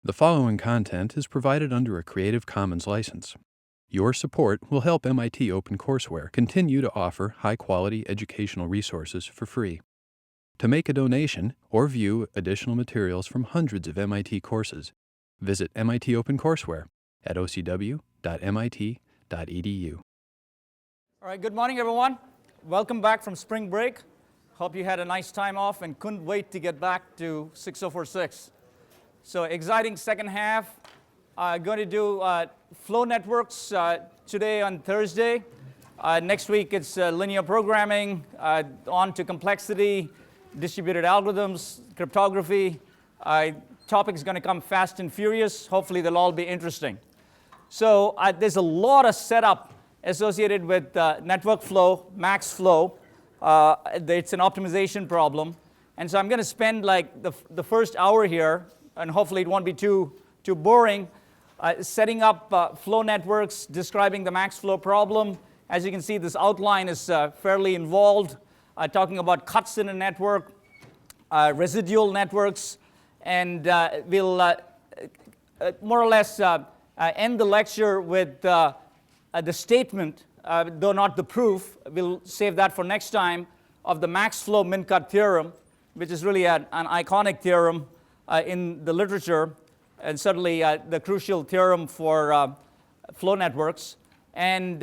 The following content is provided under a Creative Commons license. Your support will help MIT OpenCourseware continue to offer high-quality educational resources for free. To make a donation or view additional materials from hundreds of MIT courses, visit MIT OpenCourseware at ocw.mit.edu. All right, good morning, everyone. Welcome back from spring break. Hope you had a nice time off and couldn't wait to get back to 6046. So exciting second half. Going to do flow networks today on Thursday. Next week it's linear programming, on to complexity, distributed algorithms, cryptography. Topics going to come fast and furious. Hopefully they'll all be interesting. So there's a lot of setup associated with network flow, max flow. It's an optimization problem. And so I'm going to spend like the first hour here, and hopefully it won't be too boring, setting up flow networks, describing the max flow problem. As you can see, this outline is fairly involved, talking about cuts in a network, residual networks, and we'll more or less end the lecture with the statement, though not the proof. We'll save that for next time, of the max flow min-cut theorem, which is really an iconic theorem in the literature, and certainly the crucial theorem for flow networks. And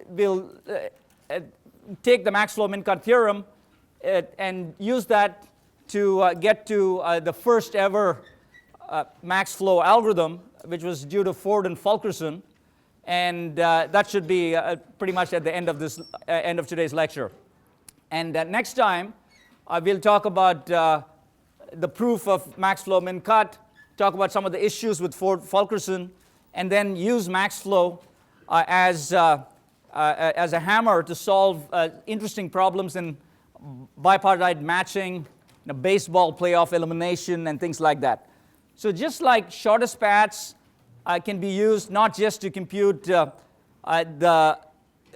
we'll take the max flow min-cut theorem and use that to get to the first ever max flow algorithm, which was due to Ford and Fulkerson. And that should be pretty much at the end of today's lecture. And next time, we'll talk about the proof of max flow min-cut, talk about some of the issues with Ford Fulkerson, and then use max flow as a hammer to solve interesting problems in bipartite matching, baseball playoff elimination, and things like that. So just like shortest paths can be used not just to compute the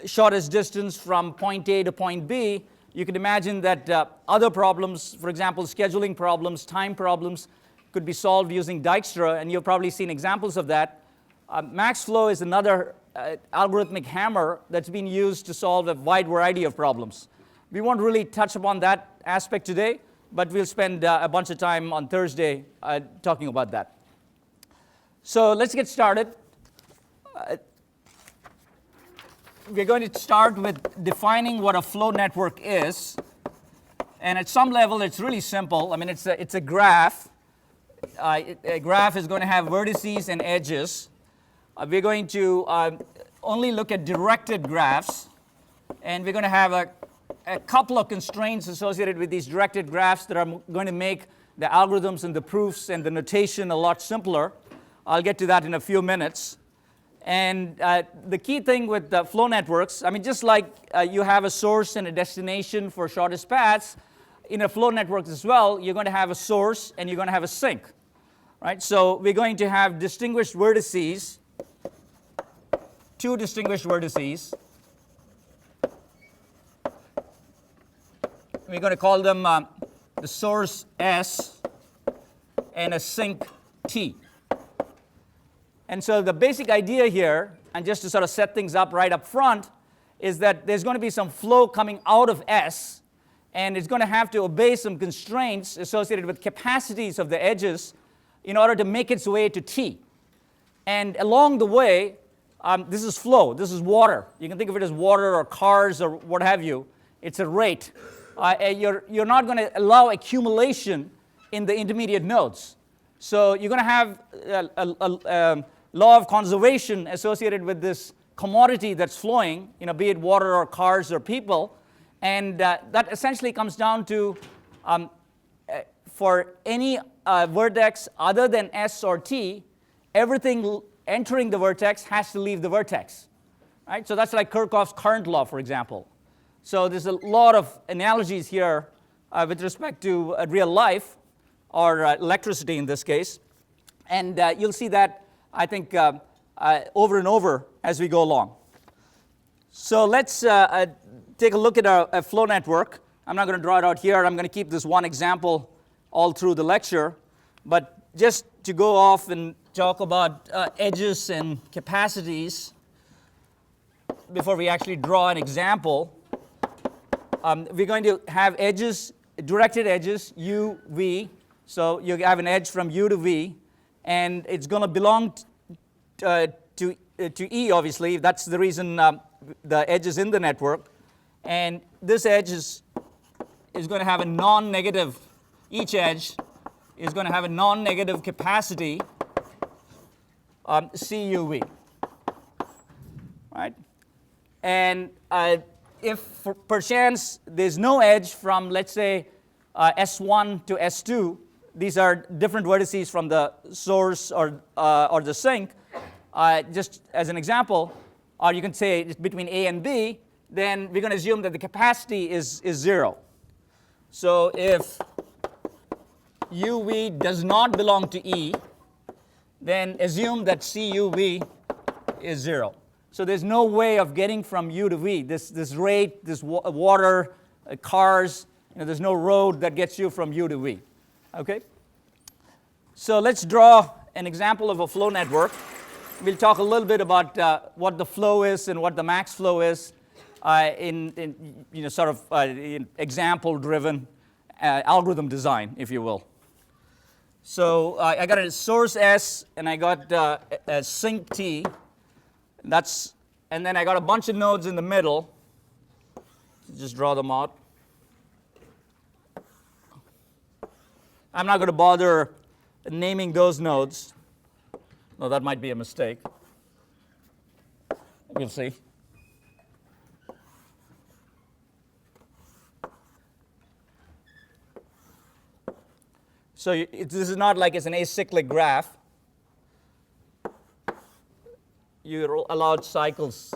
shortest distance from point A to point B, you can imagine that other problems, for example, scheduling problems, time problems, could be solved using Dijkstra, and you've probably seen examples of that. Max flow is another algorithmic hammer that's been used to solve a wide variety of problems. We won't really touch upon that aspect today, but we'll spend a bunch of time on Thursday talking about that. So let's get started. We're going to start with defining what a flow network is. And at some level, it's really simple. I mean, it's a graph. A graph is going to have vertices and edges. We're going to only look at directed graphs. And we're going to have a couple of constraints associated with these directed graphs that are going to make the algorithms and the proofs and the notation a lot simpler. I'll get to that in a few minutes. And the key thing with flow networks, I mean, just like you have a source and a destination for shortest paths, in a flow network as well, you're going to have a source and you're going to have a sink. Right? So we're going to have distinguished vertices, two distinguished vertices. We're going to call them the source S and a sink T. And so the basic idea here, and just to sort of set things up right up front, is that there's going to be some flow coming out of S, and it's going to have to obey some constraints associated with capacities of the edges in order to make its way to T. And along the way, this is flow, this is water. You can think of it as water or cars or what have you. It's a rate. You're not going to allow accumulation in the intermediate nodes. So you're going to have a law of conservation associated with this commodity that's flowing, be it water or cars or people, and that essentially comes down to for any vertex other than S or T, everything entering the vertex has to leave the vertex. Right? So that's like Kirchhoff's current law, for example. So there's a lot of analogies here with respect to real life, or electricity in this case, and you'll see that, I think, over and over as we go along. So let's take a look at a flow network. I'm not going to draw it out here. I'm going to keep this one example all through the lecture. But just to go off and talk about edges and capacities before we actually draw an example. We're going to have edges, directed edges, U, V. So you have an edge from U to V, and it's going to belong to E, obviously. That's the reason the edge is in the network. And this edge is going to have a non-negative, each edge is going to have a non-negative capacity CUV, right? And if perchance there's no edge from, let's say, S1 to S2, these are different vertices from the source or the sink, just as an example, or you can say it's between A and B, then we're going to assume that the capacity is 0. So if UV does not belong to E, then assume that CUV is 0. So there's no way of getting from U to V. This rate, this water, cars, there's no road that gets you from U to V. Okay? So let's draw an example of a flow network. We'll talk a little bit about what the flow is and what the max flow is in example-driven algorithm design, if you will. So I got a source S, and I got a sink T. And then I got a bunch of nodes in the middle. Just draw them out. I'm not going to bother naming those nodes. No, that might be a mistake. We'll see. So this is not like it's an acyclic graph. You're allowed cycles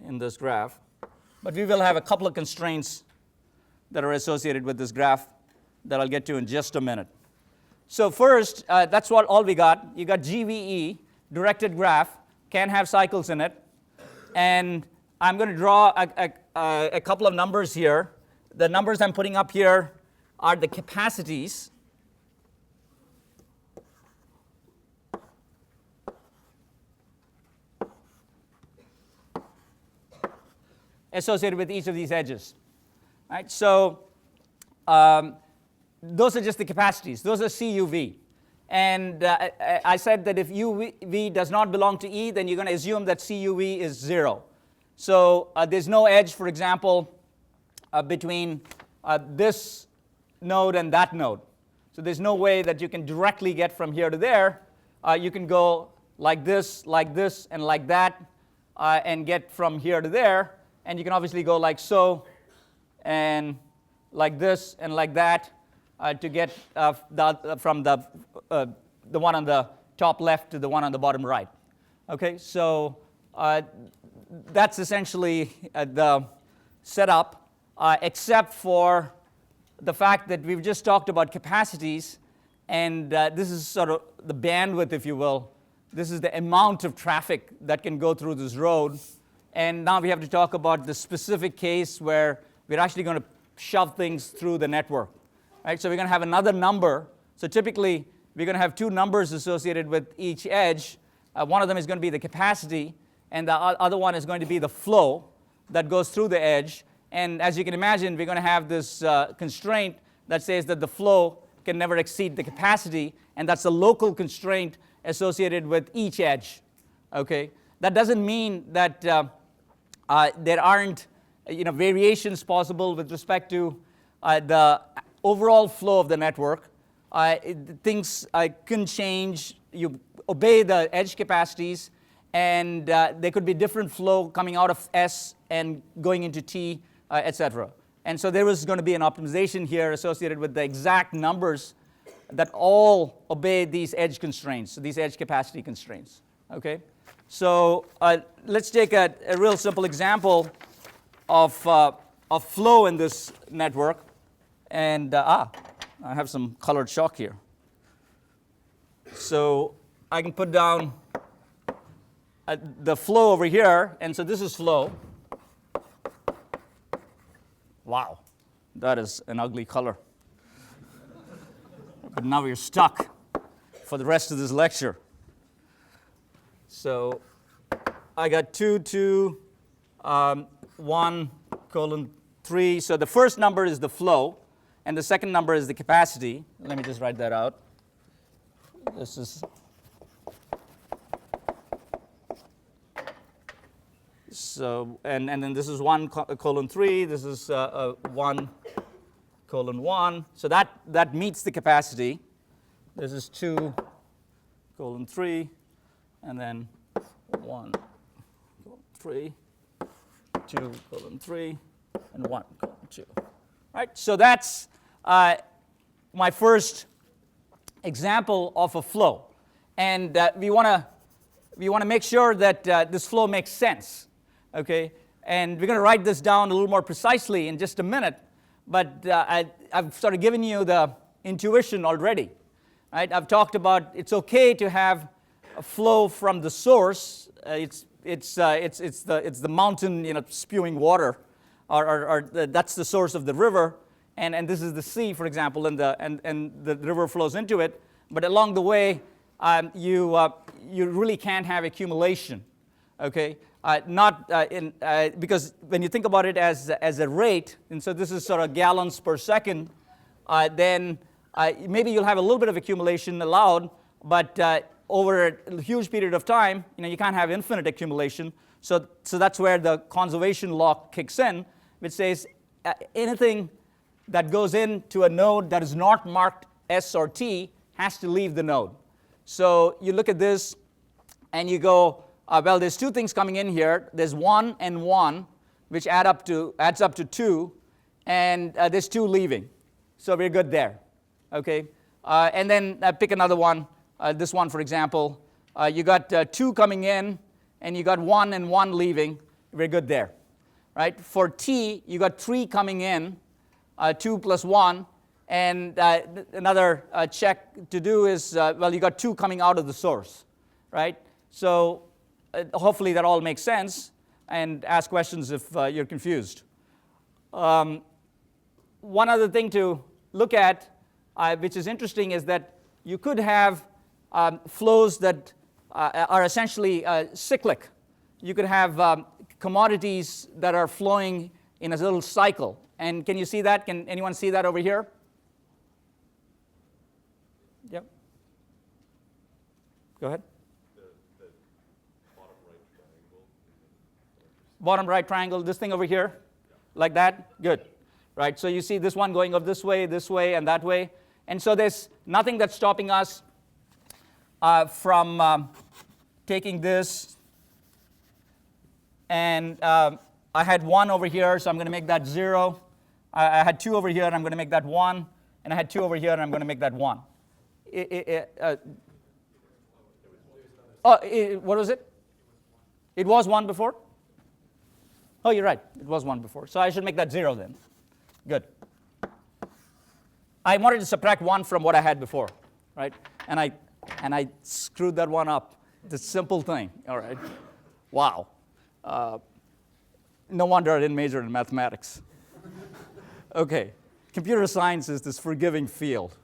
in this graph. But we will have a couple of constraints that are associated with this graph that I'll get to in just a minute. So first, that's all we got. You got GVE, directed graph, can have cycles in it. And I'm going to draw a couple of numbers here. The numbers I'm putting up here are the capacities. Associated with each of these edges. Right? So those are just the capacities. Those are CUV. And I said that if UV does not belong to E, then you're going to assume that CUV is 0. So there's no edge, for example, between this node and that node. So there's no way that you can directly get from here to there. You can go like this, and like that, and get from here to there. And you can obviously go like so, and like this, and like that, to get from the one on the top left to the one on the bottom right. Okay, so that's essentially the setup, except for the fact that we've just talked about capacities, and this is sort of the bandwidth, if you will. This is the amount of traffic that can go through this road. And now we have to talk about the specific case where we're actually going to shove things through the network. Right? So we're going to have another number. So typically, we're going to have two numbers associated with each edge. One of them is going to be the capacity, and the other one is going to be the flow that goes through the edge. And as you can imagine, we're going to have this constraint that says that the flow can never exceed the capacity, and that's a local constraint associated with each edge. Okay? That doesn't mean that there aren't variations possible with respect to the overall flow of the network. Things can change. You obey the edge capacities, and there could be different flow coming out of S and going into T, etc. And so there is going to be an optimization here associated with the exact numbers that all obey these edge constraints, so these edge capacity constraints. Okay? So let's take a real simple example of flow in this network. And I have some colored chalk here. So I can put down the flow over here. And so this is flow. Wow, that is an ugly color. But now we're stuck. for the rest of this lecture. So I got 2, 2, 1, colon 3. So the first number is the flow, and the second number is the capacity. Let me just write that out. This is so, and then this is 1 colon 3. This is 1 colon 1. So that meets the capacity. This is 2 colon 3, and then 1 colon 3, 2 colon 3, and 1 colon 2. Right? So that's my first example of a flow. And we want to make sure that this flow makes sense. Okay? And we're going to write this down a little more precisely in just a minute. But I've sort of given you the intuition already. Right? I've talked about it's okay to have a flow from the source. It's the mountain, spewing water, or that's the source of the river, and this is the sea, for example, and the river flows into it. But along the way, you really can't have accumulation, okay? Because when you think about it as a rate, and so this is sort of gallons per second, then maybe you'll have a little bit of accumulation allowed, but over a huge period of time, you can't have infinite accumulation. So that's where the conservation law kicks in, which says anything that goes into a node that is not marked S or T has to leave the node. So you look at this and you go, well, there's two things coming in here. There's 1 and 1, which adds up to 2, and there's 2 leaving. So we're good there. Okay? And then pick another one. This one, for example, you got 2 coming in, and you got 1 and 1 leaving. We're good there, right? For T, you got 3 coming in, 2 plus 1, and another check to do is, well, you got 2 coming out of the source, right? So hopefully that all makes sense, and ask questions if you're confused. One other thing to look at, which is interesting, is that you could have flows that are essentially cyclic. You could have commodities that are flowing in a little cycle. And can you see that? Can anyone see that over here? Yep. Go ahead. The bottom right triangle. Bottom right triangle, this thing over here? Yeah. Like that? Good. Right, so you see this one going up this way, and that way. And so there's nothing that's stopping us from taking this, and I had 1 over here, so I'm going to make that 0. I had 2 over here, and I'm going to make that 1. And I had 2 over here, and I'm going to make that 1. What was it? It was 1 before? Oh, you're right. It was 1 before. So I should make that 0 then. Good. I wanted to subtract 1 from what I had before, right? And I screwed that one up. It's a simple thing, all right? Wow. No wonder I didn't major in mathematics. Okay, computer science is this forgiving field.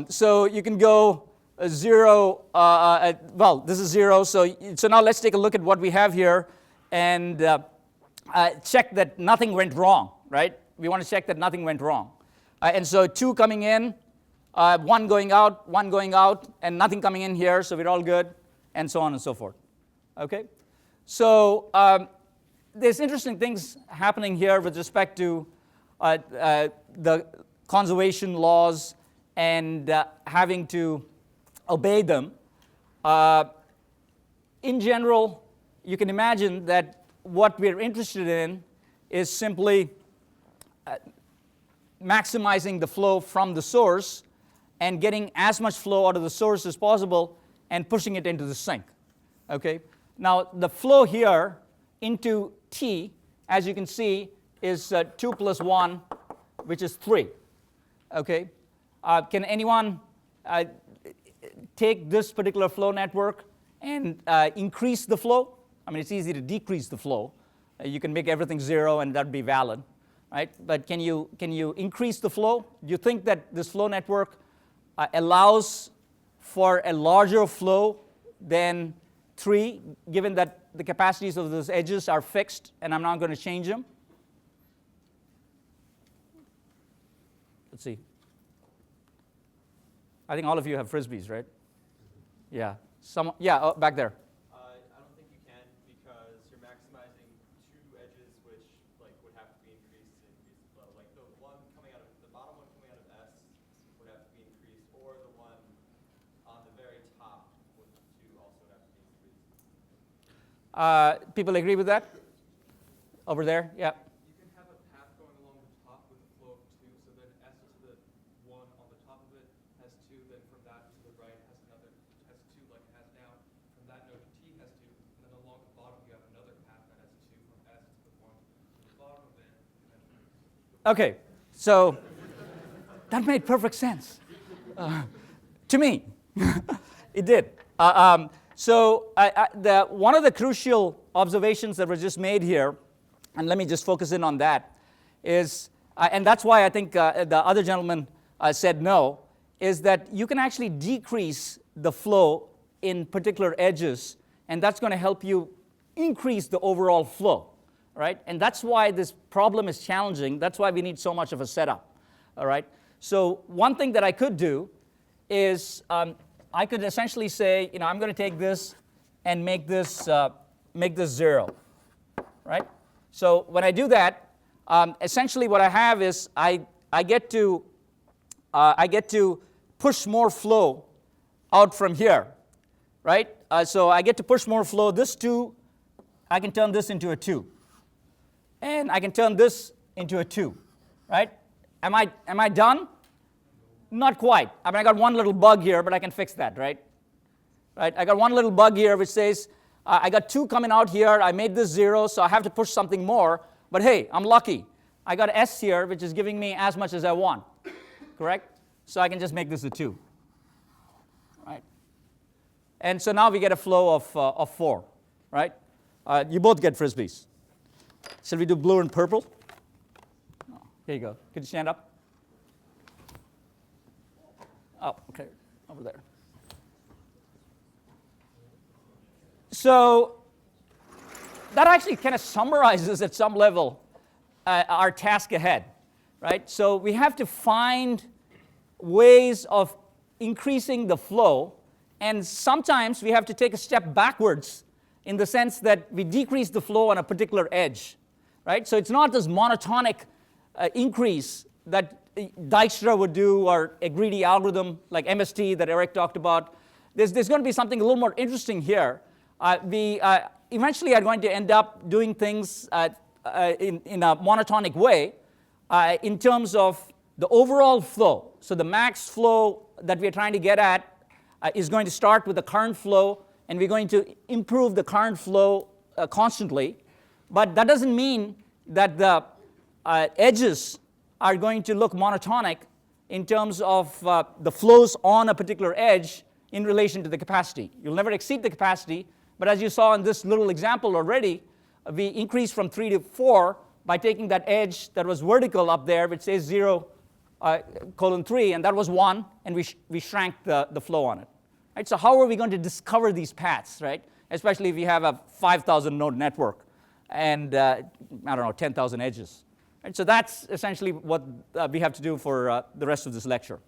So you can go 0, well, this is 0, so now let's take a look at what we have here and check that nothing went wrong, right? We want to check that nothing went wrong. And so 2 coming in, 1 going out, 1 going out, and nothing coming in here, so we're all good, and so on and so forth. Okay? So there's interesting things happening here with respect to the conservation laws and having to obey them. In general, you can imagine that what we're interested in is simply maximizing the flow from the source and getting as much flow out of the source as possible and pushing it into the sink. Okay? Now, the flow here into T, as you can see, is 2 plus 1, which is 3. Okay? Can anyone take this particular flow network and increase the flow? I mean, it's easy to decrease the flow. You can make everything 0 and that'd be valid, right? But can you increase the flow? Do you think that this flow network allows for a larger flow than 3, given that the capacities of those edges are fixed and I'm not going to change them? Let's see. I think all of you have Frisbees, right? Yeah. Yeah, back there. I don't think you can because you're maximizing 2 edges which would have to be increased to increase the flow. Like the one coming out of the bottom one coming out of S would have to be increased, or the one on the very top would also have to be increased. People agree with that? Over there? Yeah. You can have a path going along the top with a flow of 2, so then S to the one on the top of it has 2, then from that to the right has 2 like it has now. From that node to T has 2, and then along the bottom you have another path that has 2 from S to the 1 to the bottom of it. And then Okay, so that made perfect sense to me. It did. One of the crucial observations that was just made here, and let me just focus in on that, is, and that's why I think the other gentleman said no, is that you can actually decrease the flow in particular edges, and that's going to help you increase the overall flow, right? And that's why this problem is challenging. That's why we need so much of a setup, all right? So one thing that I could do is I could essentially say, I'm going to take this and make this 0, right? So when I do that, essentially what I have is I get to push more flow out from here, right? So I get to push more flow. This 2, I can turn this into a 2, and I can turn this into a 2, right? Am I done? Not quite. I mean, I got one little bug here, but I can fix that, right? Right? I got one little bug here which says I got 2 coming out here. I made this 0, so I have to push something more. But hey, I'm lucky. I got S here, which is giving me as much as I want, correct? So I can just make this a 2, right? And so now we get a flow of 4, right? You both get Frisbees. Shall we do blue and purple? Oh, here you go. Could you stand up? Oh, okay, over there. So that actually kind of summarizes at some level our task ahead, right? So we have to find ways of increasing the flow, and sometimes we have to take a step backwards in the sense that we decrease the flow on a particular edge, right? So it's not this monotonic increase that Dijkstra would do, or a greedy algorithm like MST that Eric talked about. There's going to be something a little more interesting here. We eventually are going to end up doing things in a monotonic way in terms of the overall flow. So the max flow that we're trying to get at is going to start with the current flow, and we're going to improve the current flow constantly. But that doesn't mean that the edges are going to look monotonic in terms of the flows on a particular edge in relation to the capacity. You'll never exceed the capacity, but as you saw in this little example already, we increased from 3 to 4 by taking that edge that was vertical up there, which says 0, 3, and that was 1, and we shrank the flow on it. Right? So how are we going to discover these paths, right? Especially if you have a 5,000 node network and, 10,000 edges. Right? So that's essentially what we have to do for the rest of this lecture.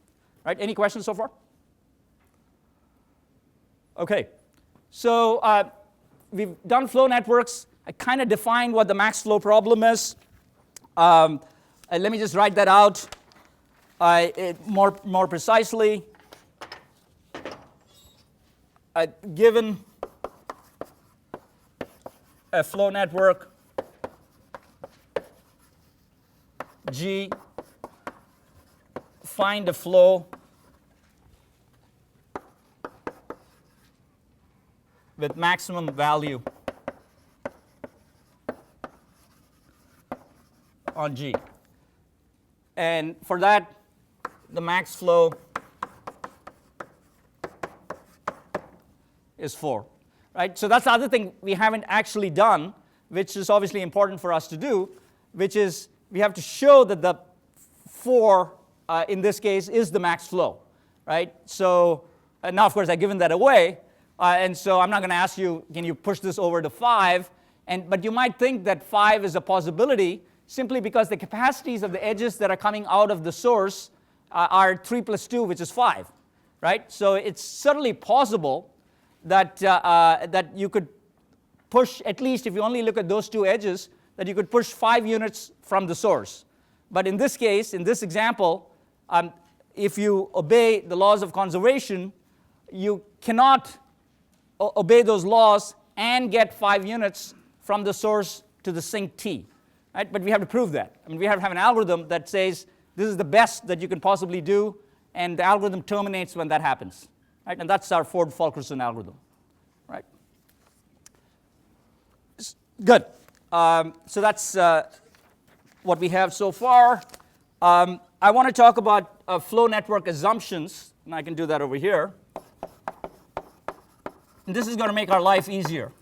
Right? Any questions so far? Okay. So we've done flow networks. I kind of defined what the max flow problem is. Let me just write that out more precisely. Given a flow network G, find a flow with maximum value on G. And for that, the max flow is 4. Right? So that's the other thing we haven't actually done, which is obviously important for us to do, which is we have to show that the 4, in this case, is the max flow. Right? So Now, of course, I've given that away, and so I'm not going to ask you, can you push this over to 5? But you might think that 5 is a possibility simply because the capacities of the edges that are coming out of the source are 3 plus 2, which is 5, right? So it's certainly possible that, that you could push, at least if you only look at those 2 edges, that you could push 5 units from the source. But in this case, in this example, if you obey the laws of conservation, you cannot obey those laws and get 5 units from the source to the sink T. Right? But we have to prove that. I mean, we have to have an algorithm that says this is the best that you can possibly do, and the algorithm terminates when that happens. Right? And that's our Ford-Fulkerson algorithm. Right? Good. So that's what we have so far. I want to talk about flow network assumptions, and I can do that over here. And this is going to make our life easier.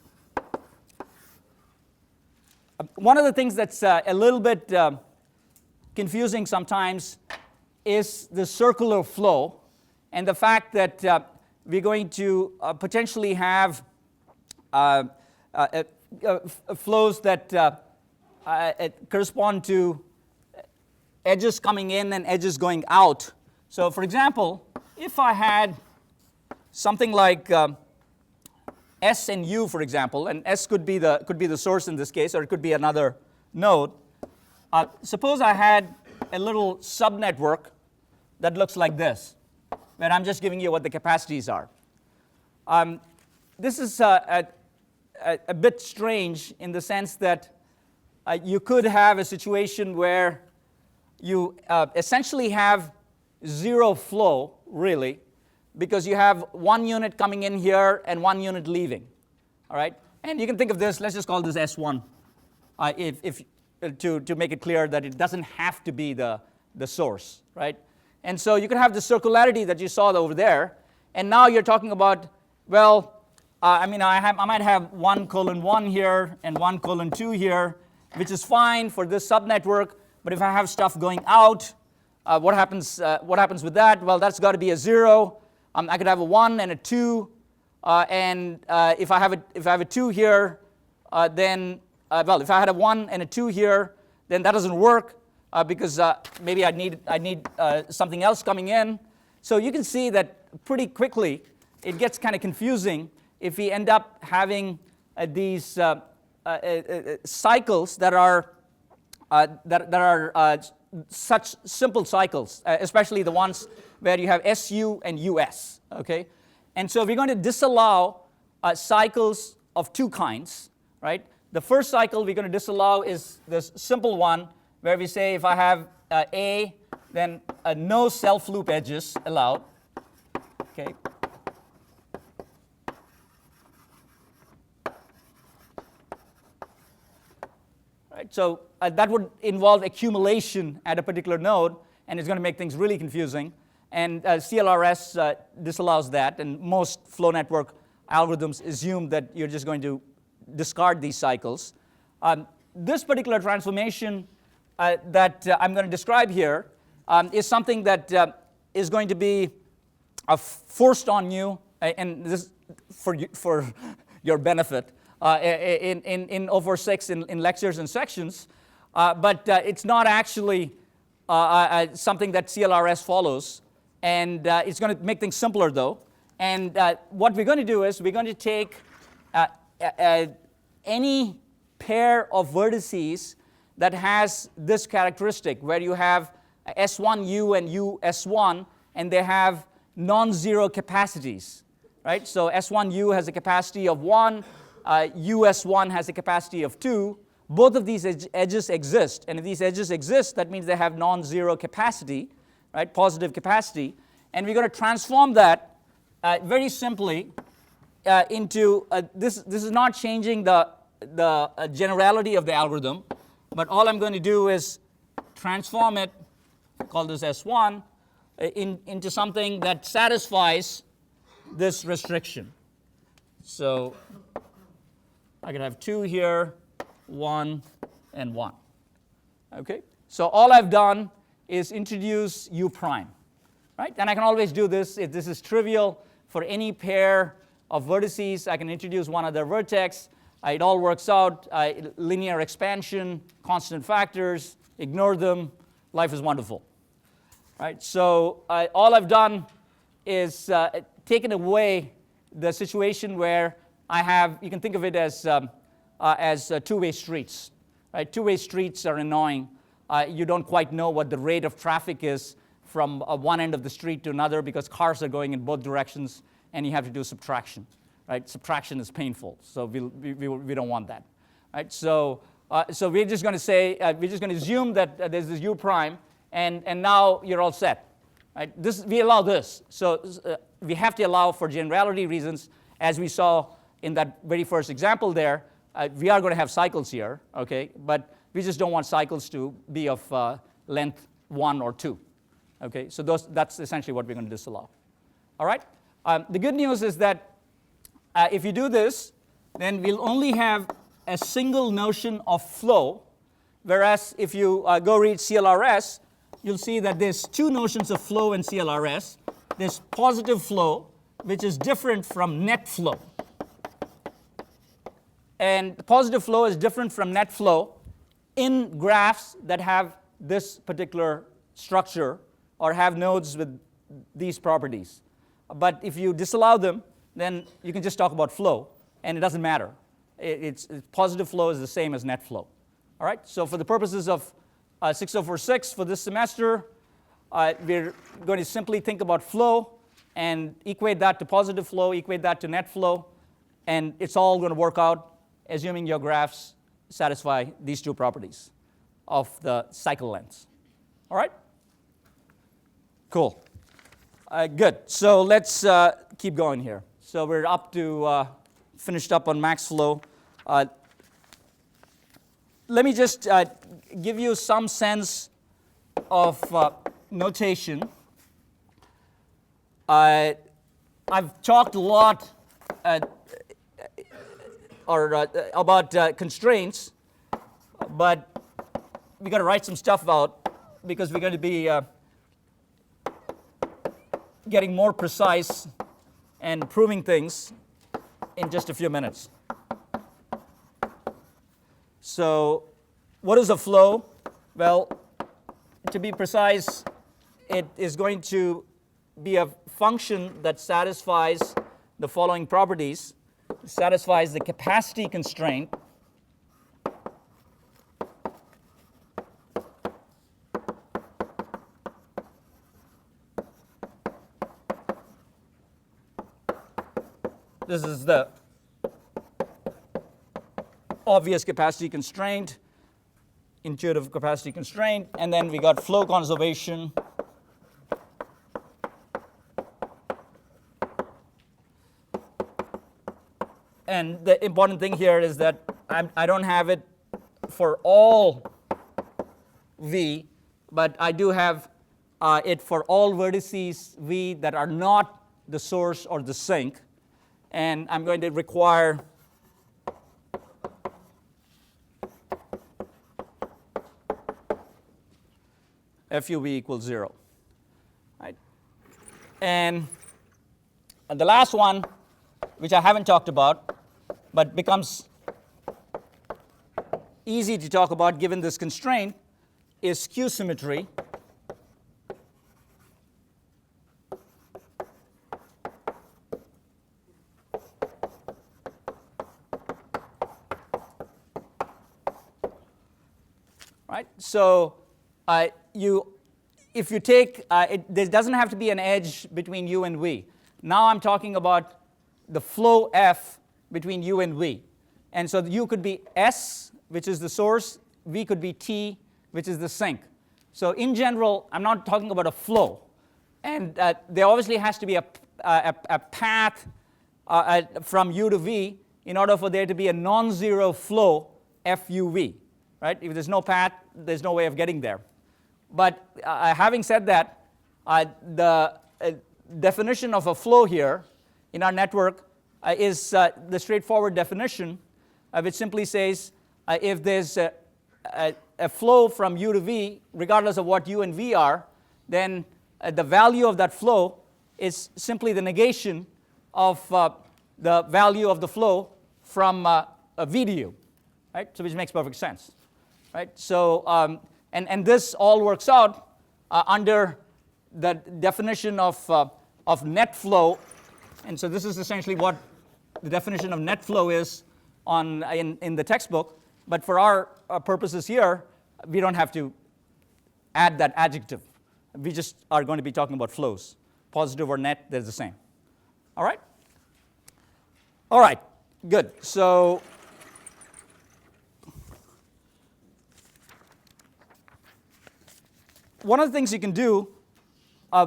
One of the things that's a little bit confusing sometimes is the circular flow and the fact that we're going to potentially have flows that correspond to edges coming in and edges going out. So for example, if I had something like S and U, for example, and S could be the source in this case, or it could be another node. Suppose I had a little subnetwork that looks like this, where I'm just giving you what the capacities are. This is a bit strange in the sense that you could have a situation where you essentially have zero flow, really, because you have 1 unit coming in here and 1 unit leaving, all right? And you can think of this, let's just call this S1, to make it clear that it doesn't have to be the source, right? And so you can have the circularity that you saw over there, and now you're talking about, well, I might have 1:1 here and 1:2 here, which is fine for this subnetwork, but if I have stuff going out, what happens with that? Well, that's got to be a 0. I could have a 1 and a 2, and if I have a 2 here, then if I had a 1 and a 2 here, then that doesn't work because maybe I need something else coming in. So you can see that pretty quickly it gets kind of confusing if we end up having these cycles that are such simple cycles, especially the ones where you have SU and US, okay? And so we're going to disallow cycles of 2 kinds, right? The first cycle we're going to disallow is this simple one where we say if I have A, then no self-loop edges allowed, okay? Right, so that would involve accumulation at a particular node, and it's going to make things really confusing. And CLRS disallows that, and most flow network algorithms assume that you're just going to discard these cycles. This particular transformation that I'm going to describe here is something that is going to be forced on you, and this for your benefit, in 046 in lectures and sections, but it's not actually something that CLRS follows, and it's going to make things simpler though. And what we're going to do is we're going to take any pair of vertices that has this characteristic where you have S1U and US1 and they have non-zero capacities, right? So S1U has a capacity of 1, US1 has a capacity of 2. Both of these edges exist, and if these edges exist, that means they have non-zero capacity, right? Positive capacity, and we're going to transform that very simply into this. This is not changing the generality of the algorithm, but all I'm going to do is transform it, call this S1, into something that satisfies this restriction. So I could have 2 here, 1, and 1. Okay? So all I've done is introduce U prime, right? And I can always do this. If this is trivial for any pair of vertices, I can introduce one other vertex. It all works out. Linear expansion, constant factors, ignore them. Life is wonderful. Right? So all I've done is taken away the situation where I have, you can think of it as two-way streets. Right? Two-way streets are annoying. You don't quite know what the rate of traffic is from one end of the street to another because cars are going in both directions, and you have to do subtraction. Right? Subtraction is painful, so we don't want that. Right? So we're just going to say, we're just going to assume that there's this u prime, and now you're all set. Right? We allow this. So we have to allow for generality reasons, as we saw in that very first example there. We are going to have cycles here, okay? But we just don't want cycles to be of length 1 or 2. Okay? So that's essentially what we're going to disallow. All right? The good news is that if you do this, then we'll only have a single notion of flow, whereas if you go read CLRS, you'll see that there's two notions of flow in CLRS. There's positive flow, which is different from net flow. And positive flow is different from net flow in graphs that have this particular structure or have nodes with these properties. But if you disallow them, then you can just talk about flow, and it doesn't matter. Positive flow is the same as net flow. All right? So for the purposes of 6046 for this semester, we're going to simply think about flow and equate that to positive flow, equate that to net flow, and it's all going to work out assuming your graphs satisfy these two properties of the cycle lengths. All right? Cool. Good. So let's keep going here. So we're up to finished up on max flow. Let me just give you some sense of notation. I've talked a lot about constraints, but we got to write some stuff out because we're going to be getting more precise and proving things in just a few minutes. So what is a flow? Well, to be precise, it is going to be a function that satisfies the following properties. It satisfies the capacity constraint, this is the obvious capacity constraint, intuitive capacity constraint, and then we got flow conservation. And the important thing here is that I don't have it for all V, but I do have it for all vertices V that are not the source or the sink. And I'm going to require FUV equals 0. Right? And the last one, which I haven't talked about, but becomes easy to talk about given this constraint, is skew symmetry. Right? So if you take, there doesn't have to be an edge between u and v. Now I'm talking about the flow f between u and v. And so u could be s, which is the source, v could be t, which is the sink. So in general, I'm not talking about a flow. And there obviously has to be a path from u to v in order for there to be a non-zero flow fuv. Right? If there's no path, there's no way of getting there. But having said that, the definition of a flow here in our network is the straightforward definition, which simply says if there's a flow from u to v, regardless of what u and v are, then the value of that flow is simply the negation of the value of the flow from a VDU, right? So which makes perfect sense, right? So and this all works out under the definition of net flow, and so this is essentially what the definition of net flow is in the textbook. But for our purposes here, we don't have to add that adjective. We just are going to be talking about flows. Positive or net, they're the same. All right? All right, good. So one of the things you can do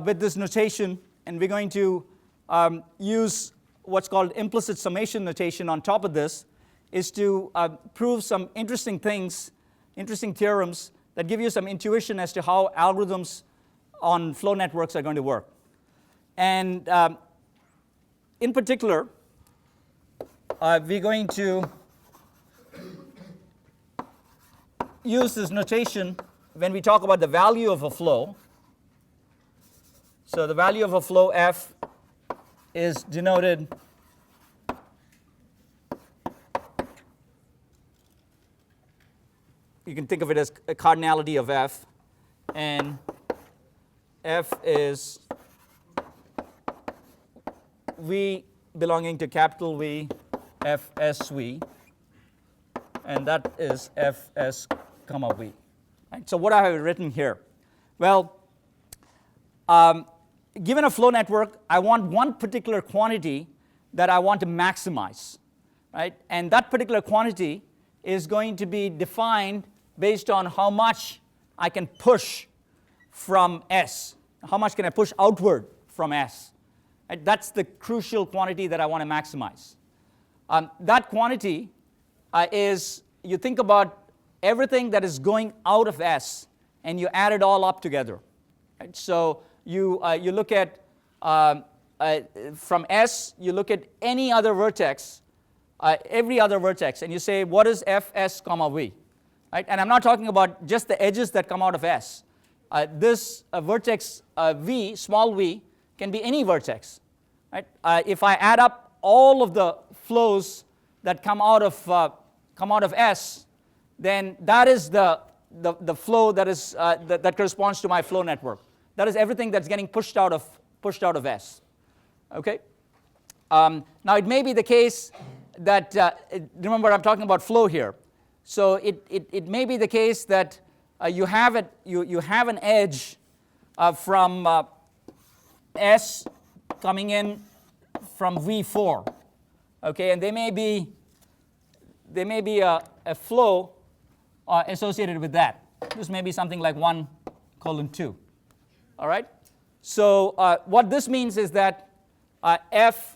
with this notation, and we're going to use what's called implicit summation notation on top of this, is to prove some interesting things, interesting theorems that give you some intuition as to how algorithms on flow networks are going to work. And in particular, we're going to use this notation when we talk about the value of a flow. So the value of a flow F is denoted you can think of it as a cardinality of F, and F is V belonging to capital V, Fsv, and that is Fs comma V. Right? So what I have written here? Well, given a flow network, I want one particular quantity that I want to maximize, right? And that particular quantity is going to be defined based on how much I can push from S. How much can I push outward from S? Right? That's the crucial quantity that I want to maximize. That quantity is, you think about everything that is going out of S, and you add it all up together. Right? So you look at, from S, you look at any other vertex, every other vertex, and you say, what is Fs comma V? Right? And I'm not talking about just the edges that come out of S. This vertex V, small v, can be any vertex. Right? If I add up all of the flows that come out of S, then that is the flow that is that corresponds to my flow network. That is everything that's getting pushed out of S. Okay. Now it may be the case that remember I'm talking about flow here. So it may be the case that you have an edge from S coming in from V4, okay, and there may be a flow associated with that. This may be something like 1:2. All right. So what this means is that F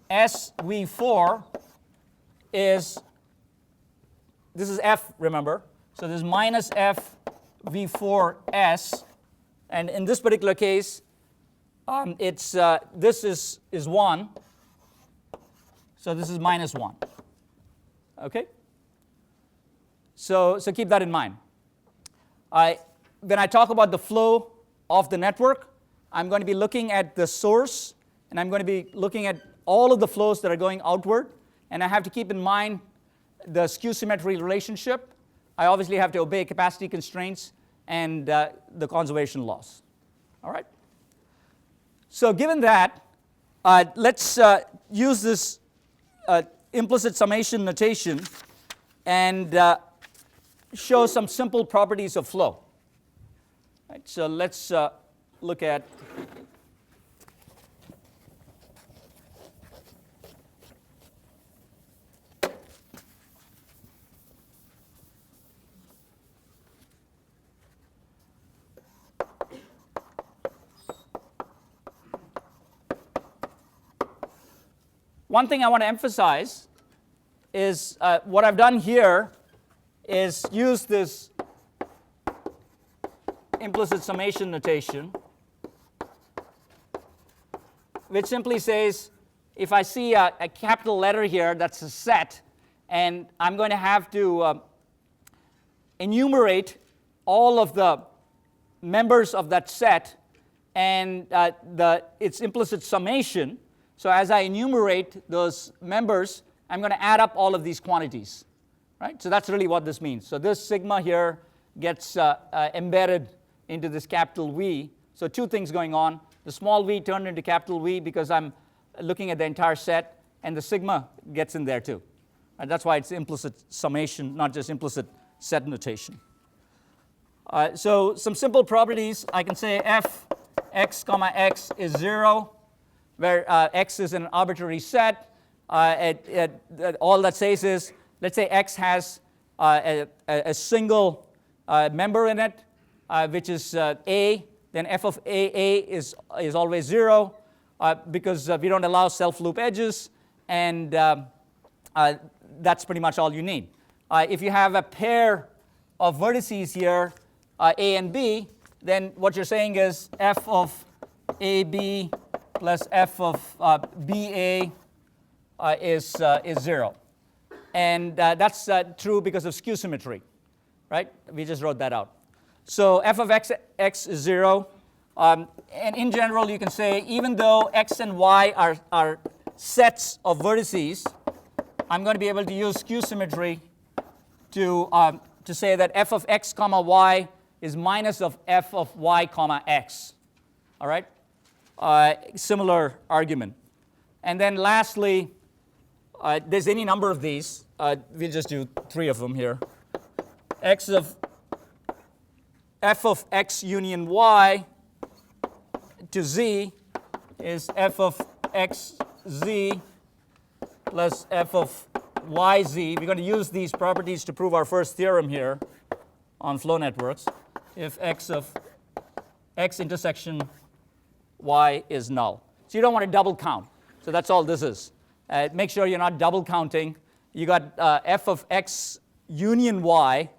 S V4 is, this is F, remember, so this is minus F V4S, and in this particular case it's this is 1, so this is minus 1. Okay. So keep that in mind. When I talk about the flow of the network, I'm going to be looking at the source, and I'm going to be looking at all of the flows that are going outward, and I have to keep in mind the skew symmetry relationship. I obviously have to obey capacity constraints and the conservation laws. All right. So given that, let's use this implicit summation notation and show some simple properties of flow. Right, so let's look at one thing I want to emphasize is what I've done here is use this implicit summation notation, which simply says if I see a capital letter here that's a set, and I'm going to have to enumerate all of the members of that set and its implicit summation. So as I enumerate those members, I'm going to add up all of these quantities. Right? So that's really what this means. So this sigma here gets embedded into this capital V. So two things going on. The small v turned into capital V because I'm looking at the entire set, and the sigma gets in there too. And that's why it's implicit summation, not just implicit set notation. So some simple properties. I can say f x comma x is 0, where x is an arbitrary set. All that says is, let's say x has a single member in it, which is a, then f of a is always 0 because we don't allow self-loop edges, and that's pretty much all you need. If you have a pair of vertices here, a and b, then what you're saying is f of ab plus f of ba is 0. And that's true because of skew symmetry, right? We just wrote that out. So f of x is 0. And in general, you can say even though x and y are sets of vertices, I'm going to be able to use skew symmetry to say that f of x comma y is minus of f of y comma x. All right? Similar argument. And then lastly, there's any number of these. We'll just do 3 of them here. F of x union y to z is f of x z plus f of y z. We're going to use these properties to prove our first theorem here on flow networks. If x of x intersection y is null. So you don't want to double count. So that's all this is. Make sure you're not double counting. You got f of x union y,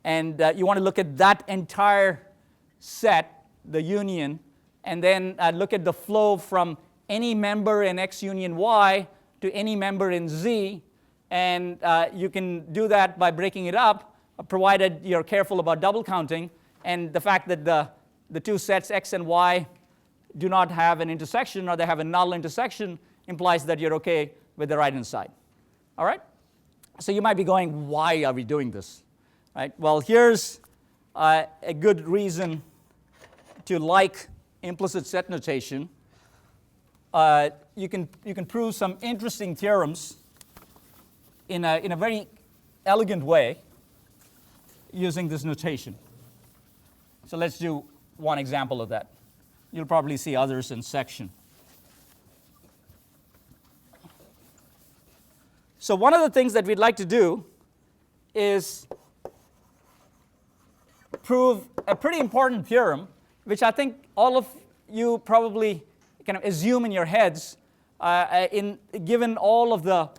and you want to look at that entire set, the union, and then look at the flow from any member in x union y to any member in z, and you can do that by breaking it up, provided you're careful about double counting, and the fact that the two sets x and y do not have an intersection, or they have a null intersection, implies that you're okay with the right-hand side. All right? So you might be going, why are we doing this? Right? Well, here's a good reason to like implicit set notation. You can prove some interesting theorems in a very elegant way using this notation. So let's do one example of that. You'll probably see others in section. So one of the things that we'd like to do is prove a pretty important theorem, which I think all of you probably kind of assume in your heads, given all of the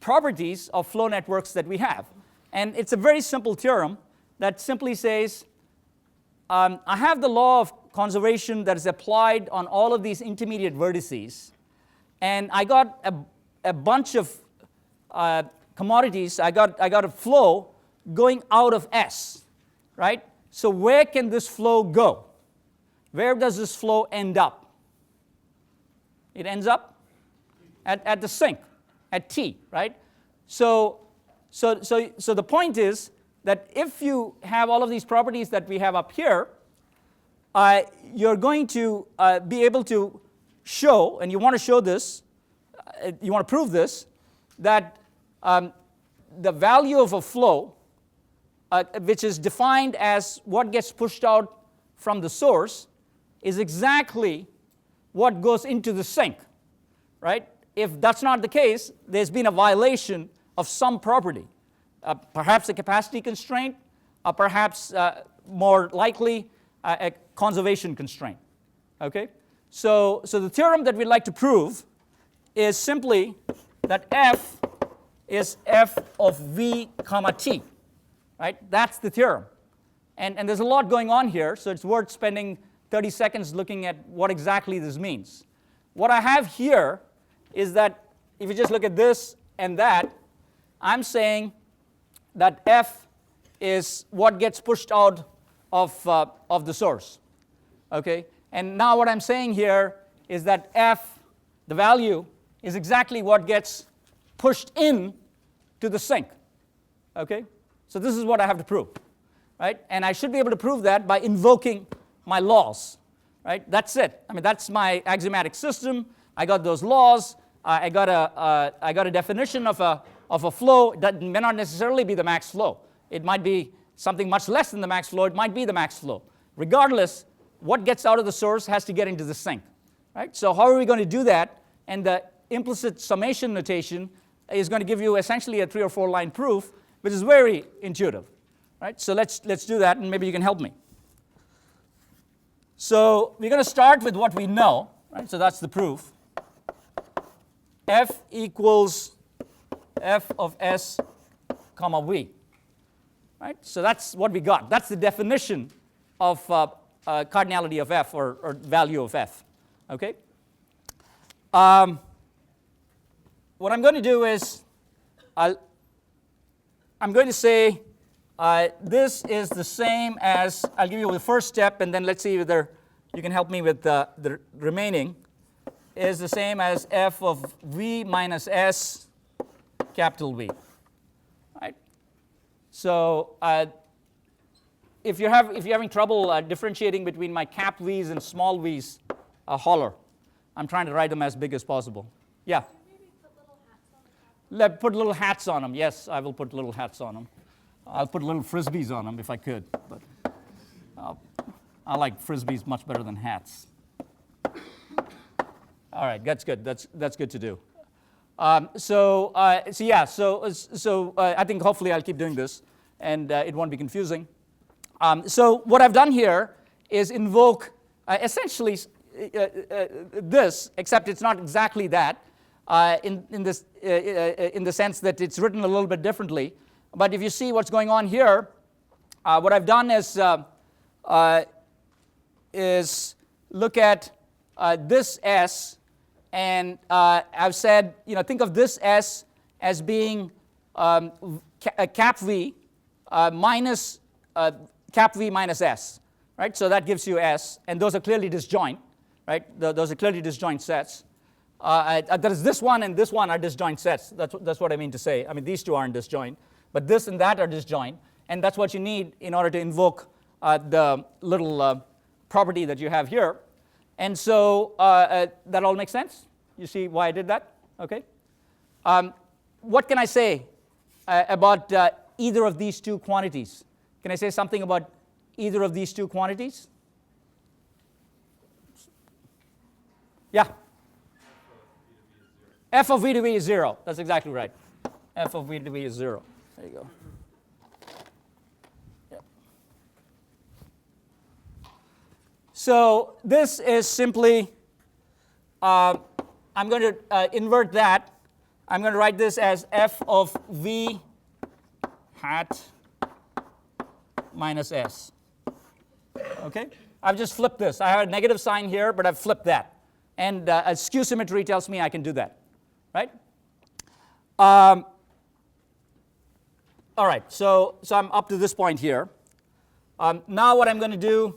properties of flow networks that we have. And it's a very simple theorem that simply says, I have the law of conservation that is applied on all of these intermediate vertices, and I got a bunch of commodities. I got a flow going out of S, right? So where can this flow go? Where does this flow end up? It ends up at the sink, at T, right? So the point is that if you have all of these properties that we have up here, you're going to be able to show, and you want to show this, you want to prove this, that the value of a flow, which is defined as what gets pushed out from the source, is exactly what goes into the sink, right? If that's not the case, there's been a violation of some property, perhaps a capacity constraint, or perhaps more likely a conservation constraint. Okay? So the theorem that we'd like to prove is simply that f is f of v comma t. Right? That's the theorem. And there's a lot going on here, so it's worth spending 30 seconds looking at what exactly this means. What I have here is that if you just look at this and that, I'm saying that f is what gets pushed out of the source. Okay? And now what I'm saying here is that f, the value, is exactly what gets pushed in to the sink. Okay? So this is what I have to prove. Right? And I should be able to prove that by invoking my laws. Right? That's it. I mean, that's my axiomatic system. I got those laws. I got a definition of a flow that may not necessarily be the max flow. It might be something much less than the max flow. It might be the max flow. Regardless, what gets out of the source has to get into the sink. Right? So how are we going to do that? And the implicit summation notation is going to give you essentially a 3 or 4 line proof, which is very intuitive. Right? So let's do that, and maybe you can help me. So we're going to start with what we know. Right? So that's the proof. F equals f of s comma v. Right? So that's what we got. That's the definition of cardinality of f, or value of f. Okay? What I'm going to do is I'm going to say this is the same as, I'll give you the first step, and then let's see whether you can help me with the remaining, is the same as f of v minus s capital V. Right? So if you're having trouble differentiating between my cap v's and small v's, holler. I'm trying to write them as big as possible. Yeah? Maybe put little hats on the cap. Put little hats on them. Yes, I will put little hats on them. I'll put little frisbees on them if I could. But I like frisbees much better than hats. All right, that's good. That's good to do. So I think hopefully I'll keep doing this, and it won't be confusing. So what I've done here is invoke essentially this, except it's not exactly that in the sense that it's written a little bit differently. But if you see what's going on here, what I've done is look at this S, and I've said, think of this S as being cap V minus cap V minus S, right? So that gives you S, and those are clearly disjoint, right? Those are clearly disjoint sets. There is this one and this one are disjoint sets. That's what I mean to say. I mean, these two aren't disjoint, but this and that are disjoint, and that's what you need in order to invoke the little property that you have here. And so that all makes sense? You see why I did that? Okay. What can I say about either of these two quantities? Can I say something about either of these two quantities? Yeah? F of v to v is 0. That's exactly right. F of v to v is 0. There you go. Yep. So this is simply, I'm going to invert that. I'm going to write this as f of v hat minus s. Okay? I've just flipped this. I have a negative sign here, but I've flipped that. And skew symmetry tells me I can do that. Right? All right, so I'm up to this point here. Now what I'm going to do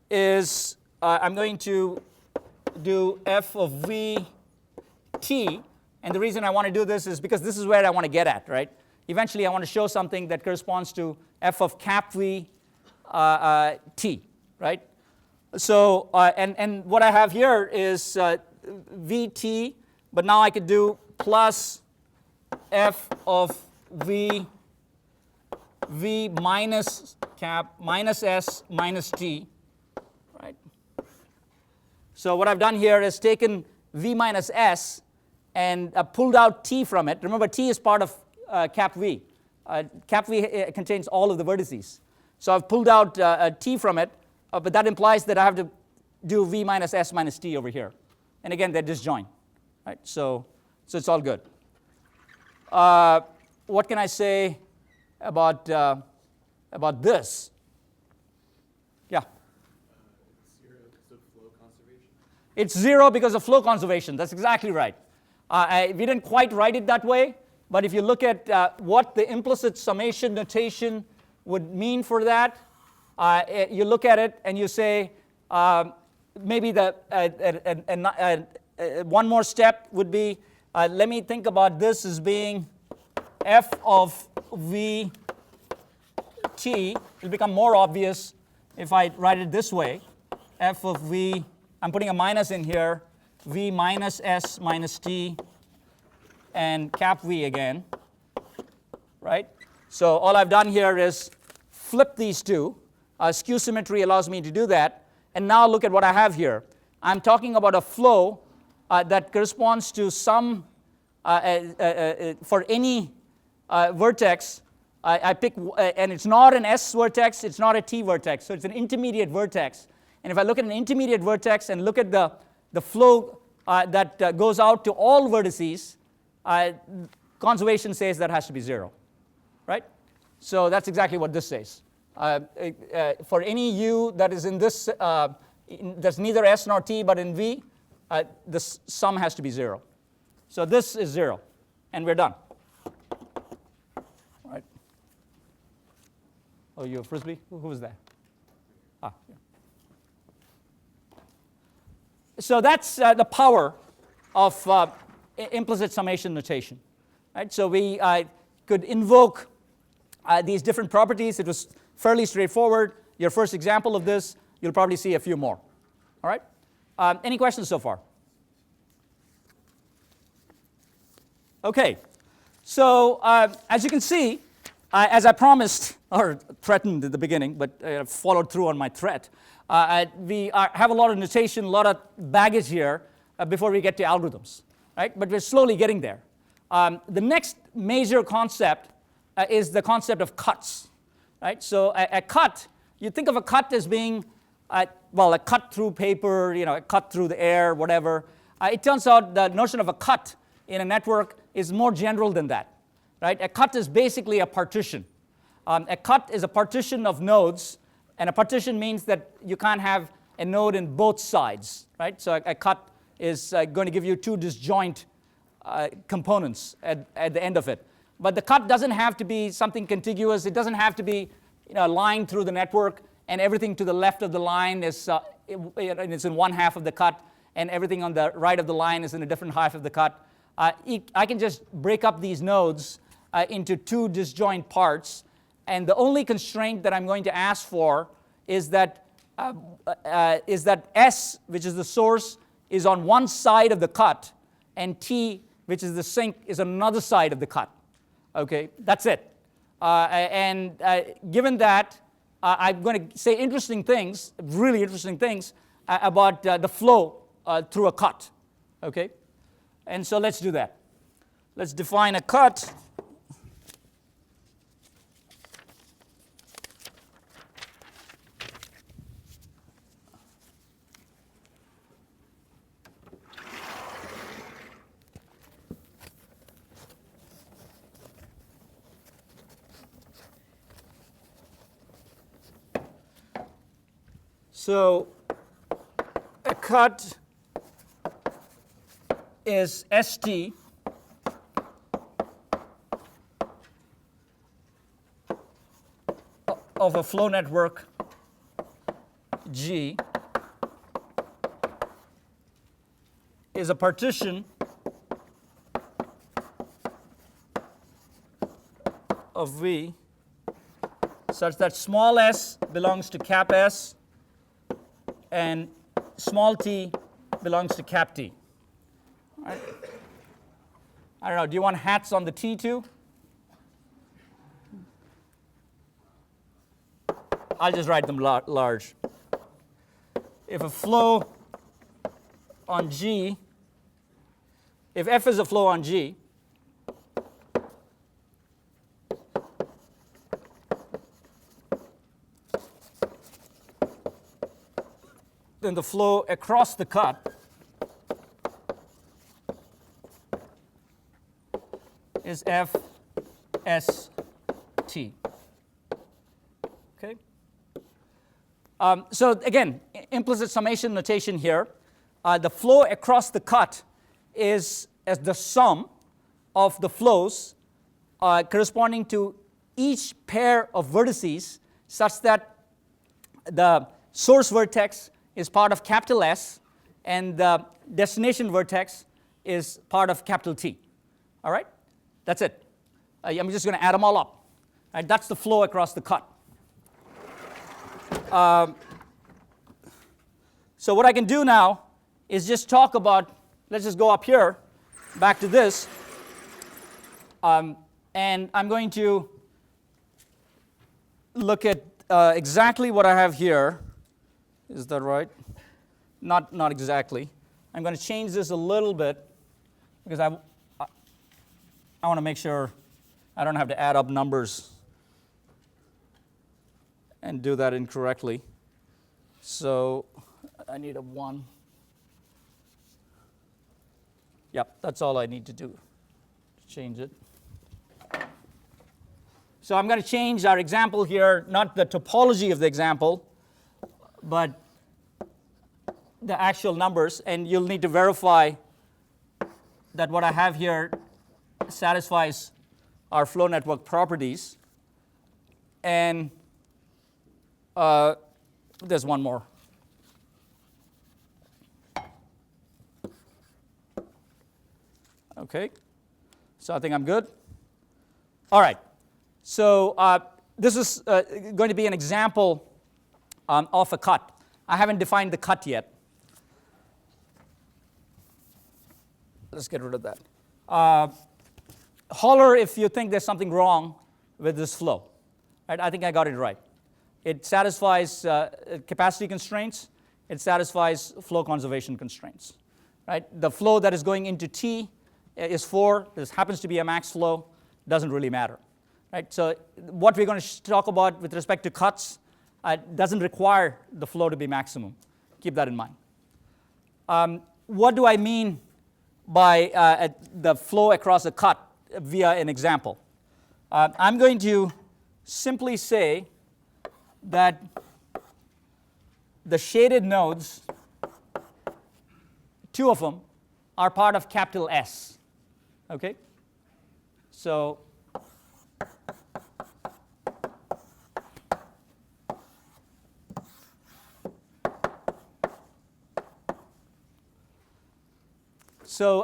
is I'm going to do f of v t, and the reason I want to do this is because this is where I want to get at, right? Eventually I want to show something that corresponds to f of cap v t, right? So and what I have here is vt, but now I could do plus f of v minus cap minus s minus t, right? So what I've done here is taken v minus s and pulled out t from it. Remember, t is part of cap v. Cap v contains all of the vertices. So I've pulled out t from it, but that implies that I have to do v minus s minus t over here. And again, they're disjoint. Right? So it's all good. What can I say about this? Yeah? It's 0 because of flow conservation. That's exactly right. We didn't quite write it that way, but if you look at what the implicit summation notation would mean for that, you look at it and you say maybe one more step would be, let me think about this as being f of v t. It'll become more obvious if I write it this way. F of v, I'm putting a minus in here, v minus s minus t, and cap v again, right? So all I've done here is flip these two. Skew symmetry allows me to do that. And now look at what I have here. I'm talking about a flow that corresponds to some, for any vertex, I pick, and it's not an S vertex, it's not a T vertex, so it's an intermediate vertex. And if I look at an intermediate vertex and look at the flow that goes out to all vertices, conservation says that has to be 0, right? So that's exactly what this says. For any U that is in this, that's neither S nor T but in V, the sum has to be 0. So this is 0, and we're done. All right. Oh, you Frisbee? Who was that? Ah, yeah. So that's the power of implicit summation notation. Right? So we could invoke these different properties. It was fairly straightforward. Your first example of this, you'll probably see a few more. All right? Any questions so far? Okay. So as you can see, as I promised or threatened at the beginning, but followed through on my threat, we have a lot of notation, a lot of baggage here before we get to algorithms. Right? But we're slowly getting there. The next major concept is the concept of cuts. Right? So a cut, you think of a cut as being, well, a cut through paper, a cut through the air, whatever. It turns out the notion of a cut in a network is more general than that. Right? A cut is basically a partition. A cut is a partition of nodes, and a partition means that you can't have a node in both sides. Right? So a cut is going to give you two disjoint components at the end of it. But the cut doesn't have to be something contiguous. It doesn't have to be a line through the network, and everything to the left of the line is it's in one half of the cut, and everything on the right of the line is in a different half of the cut. I can just break up these nodes into two disjoint parts, and the only constraint that I'm going to ask for is that S, which is the source, is on one side of the cut, and T, which is the sink, is on another side of the cut. Okay, that's it. Given that, I'm going to say interesting things, really interesting things, about the flow through a cut. Okay, and so let's do that. Let's define a cut. So a cut is ST of a flow network G is a partition of V such that small s belongs to cap S and small t belongs to cap t. All right. I don't know, do you want hats on the T too? I'll just write them large. If a flow on G, if F is a flow on G, then the flow across the cut is F S T. Okay. So again, implicit summation notation here. The flow across the cut is as the sum of the flows corresponding to each pair of vertices, such that the source vertex is part of capital S, and the destination vertex is part of capital T. All right? That's it. I'm just going to add them all up. All right? That's the flow across the cut. So what I can do now is just talk about, let's just go up here, back to this, and I'm going to look at exactly what I have here. Is that right? Not exactly. I'm going to change this a little bit because I want to make sure I don't have to add up numbers and do that incorrectly. So I need a 1. Yep, that's all I need to do to change it. So I'm going to change our example here, not the topology of the example, but the actual numbers, and you'll need to verify that what I have here satisfies our flow network properties. And there's one more. Okay, so I think I'm good. All right, so this is going to be an example of a cut. I haven't defined the cut yet. Let's get rid of that. Holler if you think there's something wrong with this flow. Right? I think I got it right. It satisfies capacity constraints. It satisfies flow conservation constraints. Right? The flow that is going into T is 4. This happens to be a max flow. Doesn't really matter. Right? So what we're going to talk about with respect to cuts doesn't require the flow to be maximum. Keep that in mind. What do I mean by the flow across a cut via an example? I'm going to simply say that the shaded nodes, 2 of them, are part of capital S. Okay? So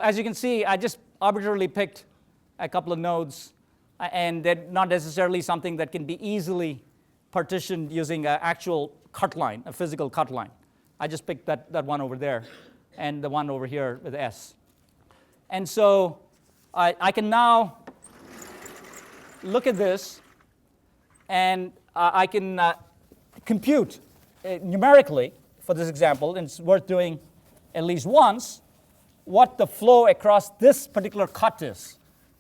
as you can see, I just arbitrarily picked a couple of nodes, and they're not necessarily something that can be easily partitioned using an actual cut line, a physical cut line. I just picked that one over there and the one over here with S. And so I can now look at this, and I can compute numerically for this example, and it's worth doing at least once, what the flow across this particular cut is,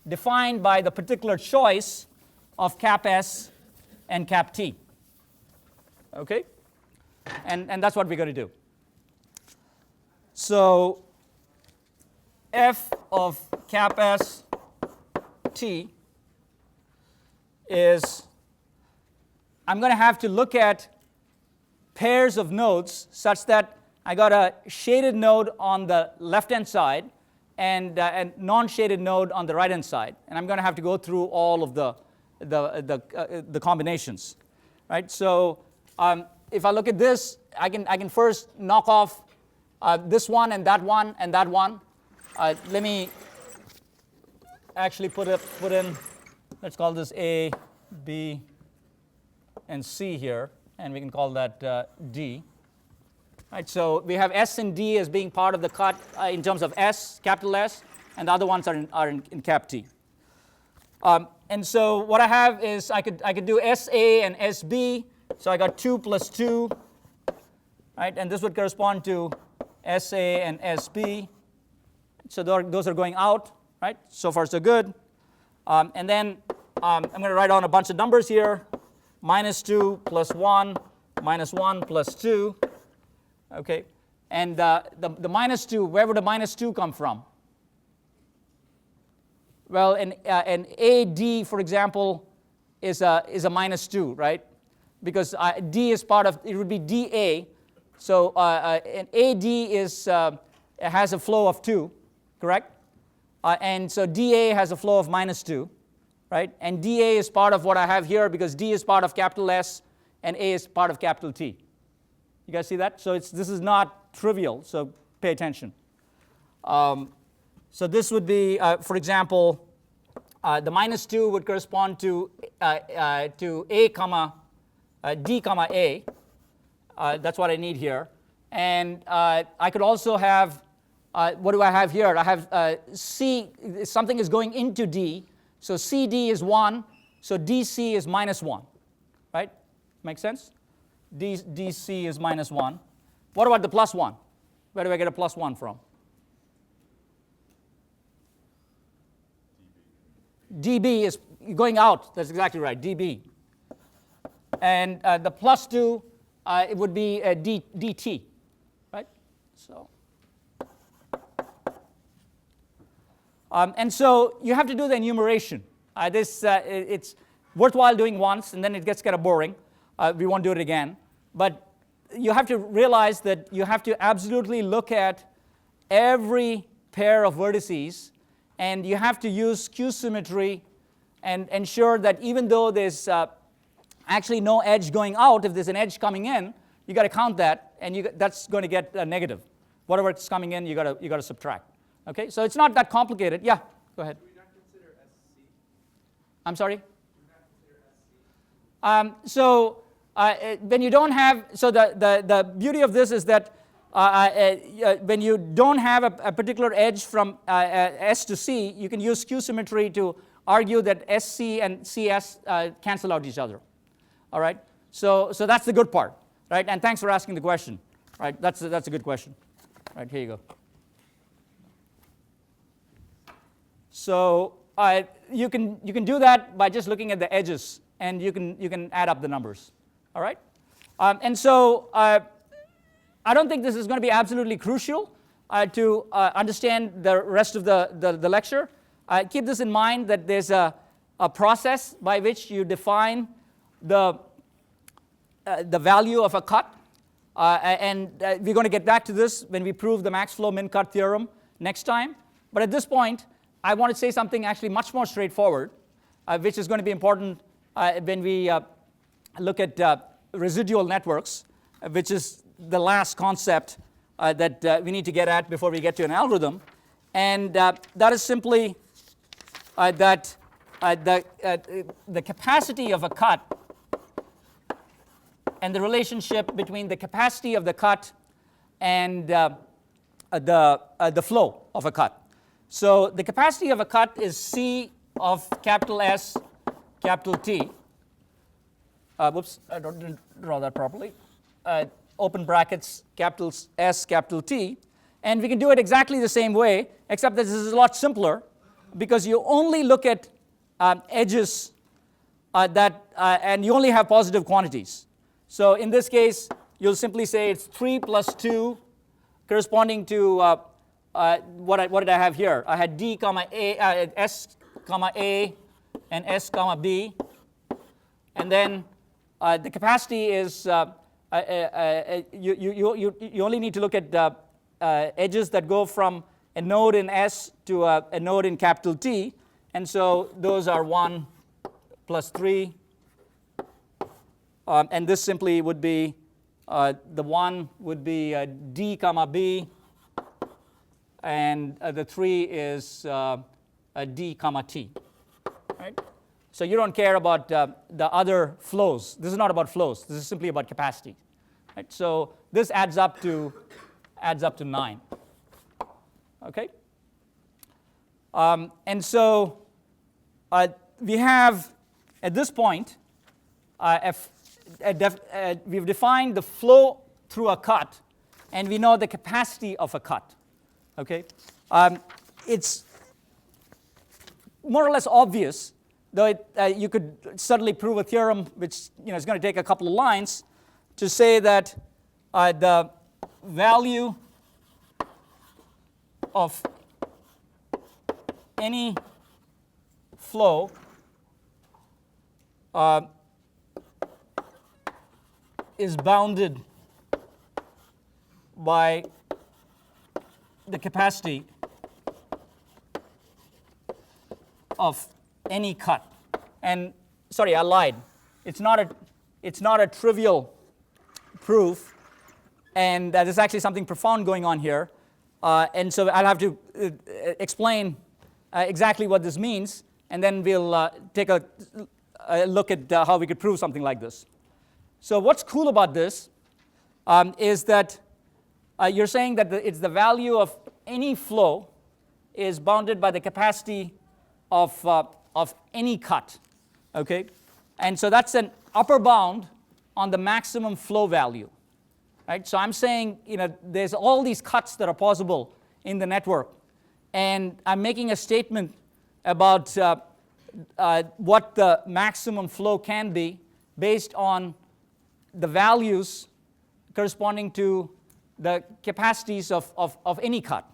defined by the particular choice of cap S and cap T. Okay? And that's what we're going to do. So F of cap S T is, I'm going to have to look at pairs of nodes such that I got a shaded node on the left-hand side and a non-shaded node on the right-hand side. And I'm going to have to go through all of the combinations. Right? So if I look at this, I can first knock off this one and that one and that one. Let me actually put in, let's call this A, B, and C here, and we can call that D. Right, so we have S and D as being part of the cut in terms of S, capital S, and the other ones are in cap T. And so what I have is I could do SA and SB. So I got 2 plus 2, right? And this would correspond to SA and SB. So those are going out, right? So far so good. And then I'm going to write down a bunch of numbers here. -2 plus 1, -1 plus 2. Okay, and the -2, where would the -2 come from? Well, an AD, for example, is a -2, right? Because D is part of, it would be DA. So an AD has a flow of 2, correct? And so DA has a flow of -2, right? And DA is part of what I have here because D is part of capital S and A is part of capital T. You guys see that? So this is not trivial. So pay attention. So this would be, for example, the minus 2 would correspond to A comma D comma A. That's what I need here. And I could also have, what do I have here? I have C, something is going into D. So CD is 1, so DC is minus 1. Right? Make sense? DC is minus 1. What about the plus 1? Where do I get a plus 1 from? dB is going out. That's exactly right, dB. And the plus 2, it would be dt, right? So, and so you have to do the enumeration. It's worthwhile doing once, and then it gets kind of boring. We won't do it again. But you have to realize that you have to absolutely look at every pair of vertices, and you have to use skew symmetry and ensure that even though there's actually no edge going out, if there's an edge coming in, you got to count that, and that's going to get a negative. Whatever is coming in, you got to subtract. Okay, so it's not that complicated. Yeah, go ahead. Do we not consider SC? I'm sorry. Do we not consider SC? So when you don't have, so the beauty of this is that when you don't have a particular edge from S to C, you can use skew symmetry to argue that SC and CS cancel out each other. All right. So that's the good part, right? And thanks for asking the question. Right. That's a good question. Right. Here you go. So you can do that by just looking at the edges, and you can add up the numbers. All right. And so I don't think this is going to be absolutely crucial to understand the rest of the lecture. Keep this in mind that there's a process by which you define the value of a cut. And we're going to get back to this when we prove the max flow min cut theorem next time. But at this point, I want to say something actually much more straightforward, which is going to be important when we look at residual networks, which is the last concept that we need to get at before we get to an algorithm. And that is simply that the capacity of a cut and the relationship between the capacity of the cut and the flow of a cut. So the capacity of a cut is C of capital S, capital T. Whoops, I didn't draw that properly. Open brackets, capital S, capital T. And we can do it exactly the same way, except that this is a lot simpler, because you only look at edges and you only have positive quantities. So in this case, you'll simply say it's 3 plus 2, corresponding to what did I have here? I had D comma A, S comma A, and S comma B. And then the capacity is, you only need to look at edges that go from a node in S to a node in capital T. And so those are 1 plus 3. And this simply would be, the 1 would be D comma B. And the 3 is D comma T. Right? So you don't care about the other flows. This is not about flows. This is simply about capacity. Right? So this adds up to 9. Okay. And so we have at this point we've defined the flow through a cut, and we know the capacity of a cut. Okay. It's more or less obvious, though you could certainly prove a theorem which is going to take a couple of lines to say that the value of any flow is bounded by the capacity of any cut. And sorry, I lied. It's not a trivial proof, and there's actually something profound going on here. And so I'll have to explain exactly what this means, and then we'll take a look at how we could prove something like this. So what's cool about this is that you're saying that it's the value of any flow is bounded by the capacity of any cut, okay? And so that's an upper bound on the maximum flow value, right? So I'm saying, there's all these cuts that are possible in the network, and I'm making a statement about what the maximum flow can be based on the values corresponding to the capacities of any cut,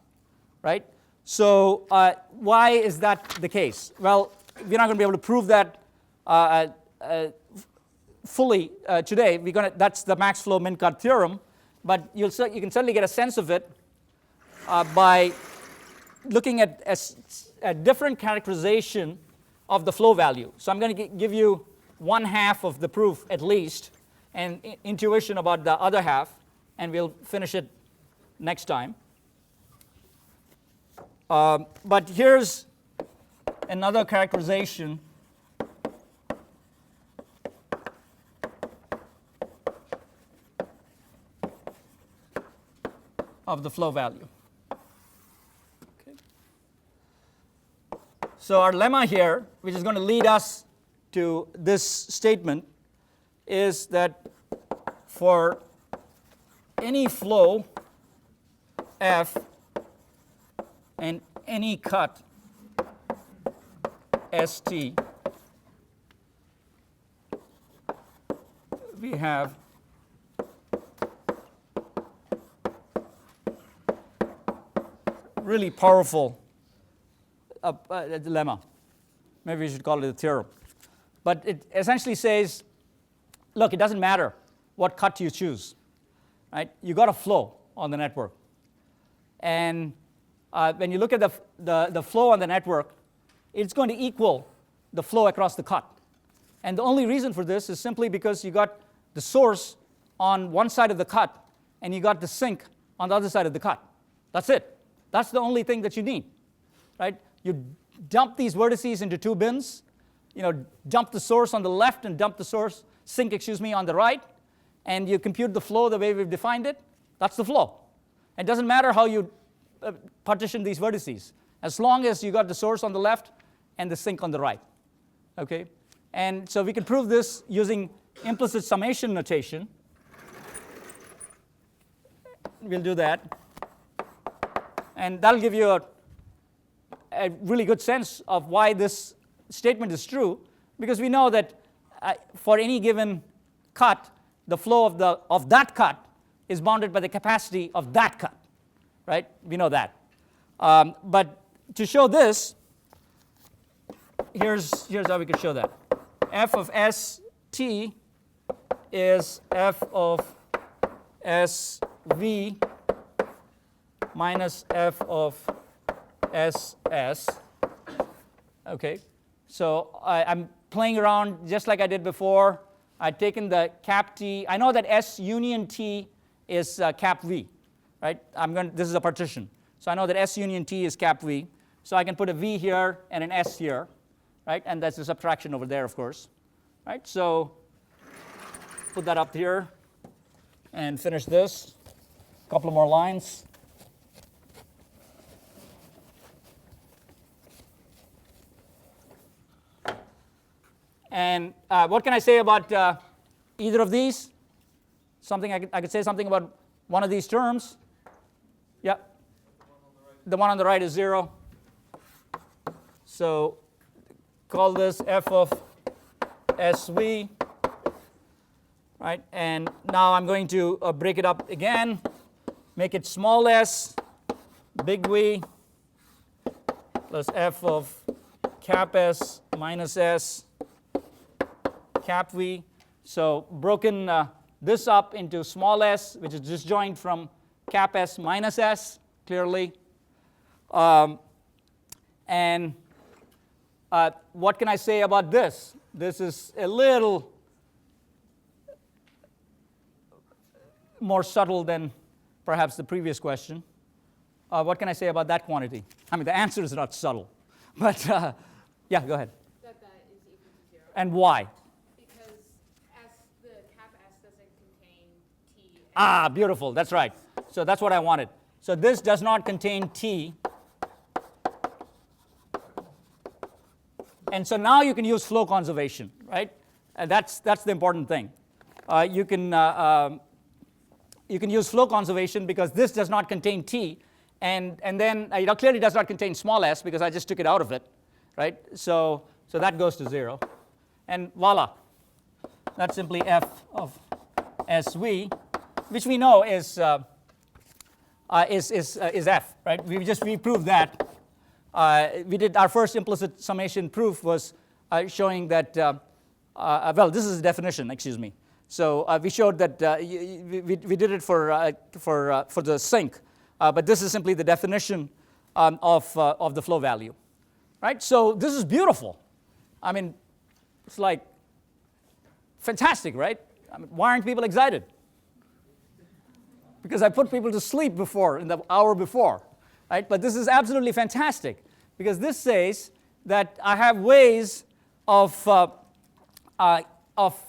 right? So why is that the case? Well, we're not going to be able to prove that fully today. That's the max flow min cut theorem, but you can certainly get a sense of it by looking at a different characterization of the flow value. So I'm going to give you one half of the proof at least, and intuition about the other half, and we'll finish it next time. But here's another characterization of the flow value. Okay. So our lemma here, which is going to lead us to this statement, is that for any flow f and any cut st, we have really powerful dilemma. Maybe we should call it a theorem. But it essentially says, look, it doesn't matter what cut you choose, right? You got a flow on the network. And when you look at the flow on the network, it's going to equal the flow across the cut. And the only reason for this is simply because you got the source on one side of the cut, and you got the sink on the other side of the cut. That's it. That's the only thing that you need, right? You dump these vertices into two bins, dump the source on the left and dump the sink on the right, and you compute the flow the way we've defined it. That's the flow. It doesn't matter how you partition these vertices, as long as you got the source on the left and the sink on the right, okay? And so we can prove this using implicit summation notation. We'll do that. And that'll give you a really good sense of why this statement is true, because we know that for any given cut, the flow of that cut is bounded by the capacity of that cut, right? We know that. But to show this, here's how we can show that. F of st is f of sv minus f of ss. Okay, so I'm playing around just like I did before. I've taken the cap t. I know that S union t is cap v, right? This is a partition. So I know that S union t is cap v. So I can put a v here and an s here, right? And that's a subtraction over there, of course, right? So put that up here and finish this. A couple more lines. And what can I say about either of these? Something I could say something about one of these terms. Yeah. The one on the right is 0. So call this f of sv, right? And now I'm going to break it up again, make it small s, big V, plus f of cap s minus s, cap v. So broken this up into small s, which is disjoint from cap s minus s, clearly. And what can I say about this? This is a little more subtle than perhaps the previous question. What can I say about that quantity? I mean, the answer is not subtle. But yeah, go ahead. That is equal to 0. And why? Because the cap S doesn't contain T. Ah, beautiful. That's right. So that's what I wanted. So this does not contain T. And so now you can use flow conservation, right? And that's the important thing. You can use flow conservation because this does not contain T. And then it clearly does not contain small s because I just took it out of it, right? So that goes to 0. And voila. That's simply f of SV, which we know is f, right? We proved that. We did our first implicit summation proof was showing that, well, this is a definition, excuse me. So we showed that we did it for the sink. But this is simply the definition of the flow value, right? So this is beautiful. I mean, it's like fantastic, right? I mean, why aren't people excited? Because I put people to sleep before, in the hour before, right? But this is absolutely fantastic because this says that I have ways of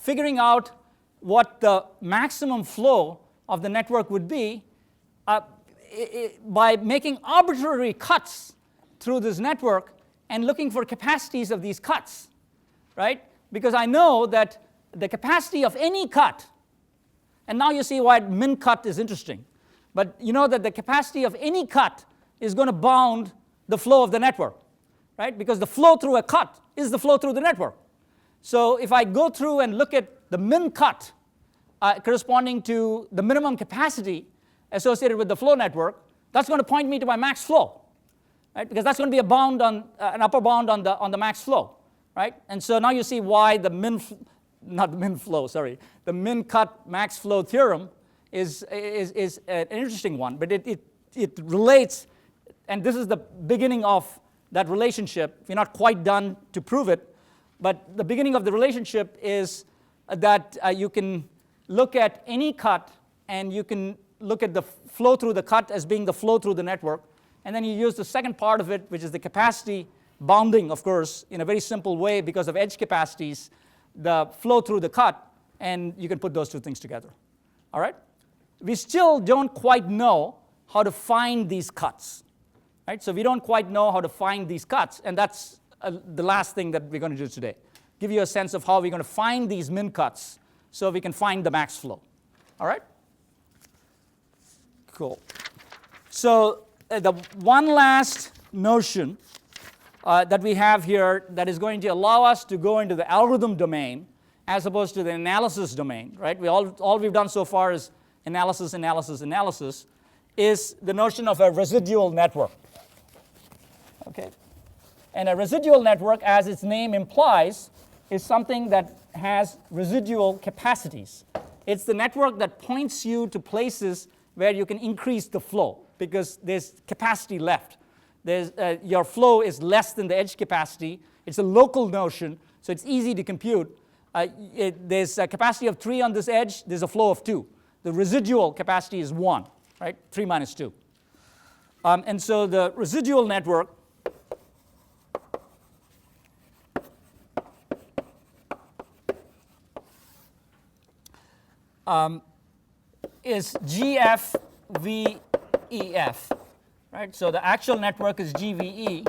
figuring out what the maximum flow of the network would be by making arbitrary cuts through this network and looking for capacities of these cuts, right? Because I know that the capacity of any cut, and now you see why min cut is interesting, but you know that the capacity of any cut is going to bound the flow of the network, right? Because the flow through a cut is the flow through the network. So if I go through and look at the min cut corresponding to the minimum capacity associated with the flow network, that's going to point me to my max flow, right? Because that's going to be a bound on an upper bound on the max flow, right? And so now you see why the min cut max flow theorem is an interesting one, but it relates, and this is the beginning of that relationship. We're not quite done to prove it, but the beginning of the relationship is that you can look at any cut and you can look at the flow through the cut as being the flow through the network, and then you use the second part of it, which is the capacity bounding, of course, in a very simple way because of edge capacities, the flow through the cut, and you can put those two things together. All right? We still don't quite know how to find these cuts, right? So we don't quite know how to find these cuts, and that's the last thing that we're going to do today. Give you a sense of how we're going to find these min cuts so we can find the max flow. All right? Cool. So the one last notion that we have here that is going to allow us to go into the algorithm domain as opposed to the analysis domain, right? All we've done so far is analysis, is the notion of a residual network. Okay? And a residual network, as its name implies, is something that has residual capacities. It's the network that points you to places where you can increase the flow because there's capacity left. Your flow is less than the edge capacity. It's a local notion, so it's easy to compute. There's a capacity of 3 on this edge. There's a flow of 2. The residual capacity is 1, right? 3 minus 2. And so the residual network is GFVEF, right? So the actual network is GVE,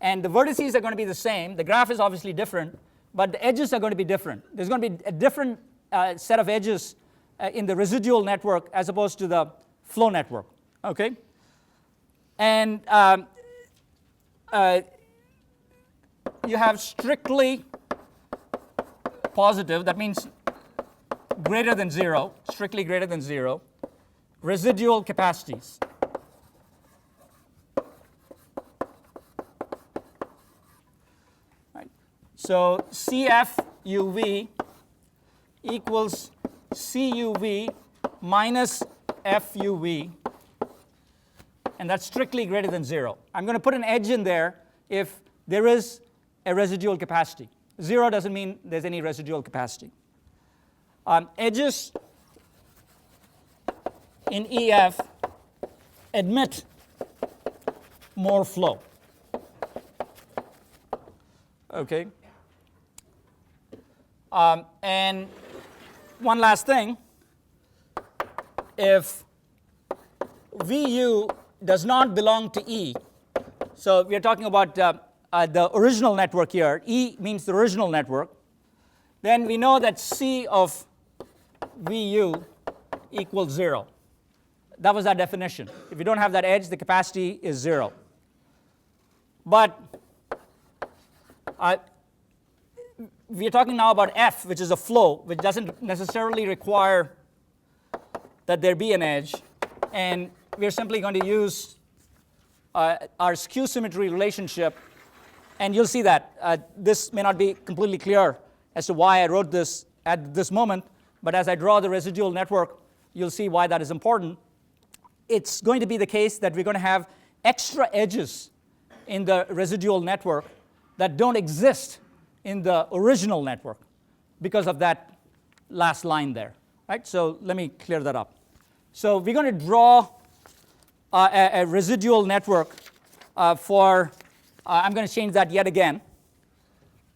and the vertices are going to be the same. The graph is obviously different, but the edges are going to be different. There's going to be a different set of edges in the residual network as opposed to the flow network, okay? And you have strictly positive, that means greater than 0, strictly greater than 0, residual capacities. Right. So CFUV equals CUV minus FUV, and that's strictly greater than 0. I'm going to put an edge in there if there is a residual capacity. 0 doesn't mean there's any residual capacity. Edges in EF admit more flow. Okay. And one last thing, if VU does not belong to E, so we are talking about the original network here, E means the original network, then we know that C of VU equals 0. That was our definition. If you don't have that edge, the capacity is 0. But we are talking now about F, which is a flow, which doesn't necessarily require that there be an edge. And we're simply going to use our skew symmetry relationship. And you'll see that this may not be completely clear as to why I wrote this at this moment. But as I draw the residual network, you'll see why that is important. It's going to be the case that we're going to have extra edges in the residual network that don't exist in the original network because of that last line there. Right? So let me clear that up. So we're going to draw a residual network for, I'm going to change that yet again,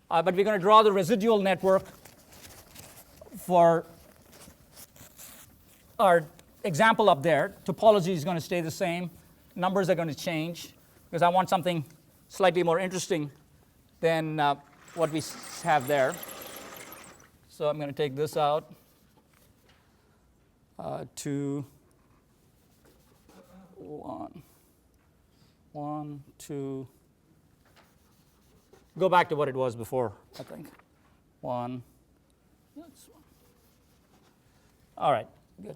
but we're going to draw the residual network for our example up there. Topology is going to stay the same. Numbers are going to change because I want something slightly more interesting than what we have there. So I'm going to take this out to 1, 2. Go back to what it was before, I think. 1. All right, good.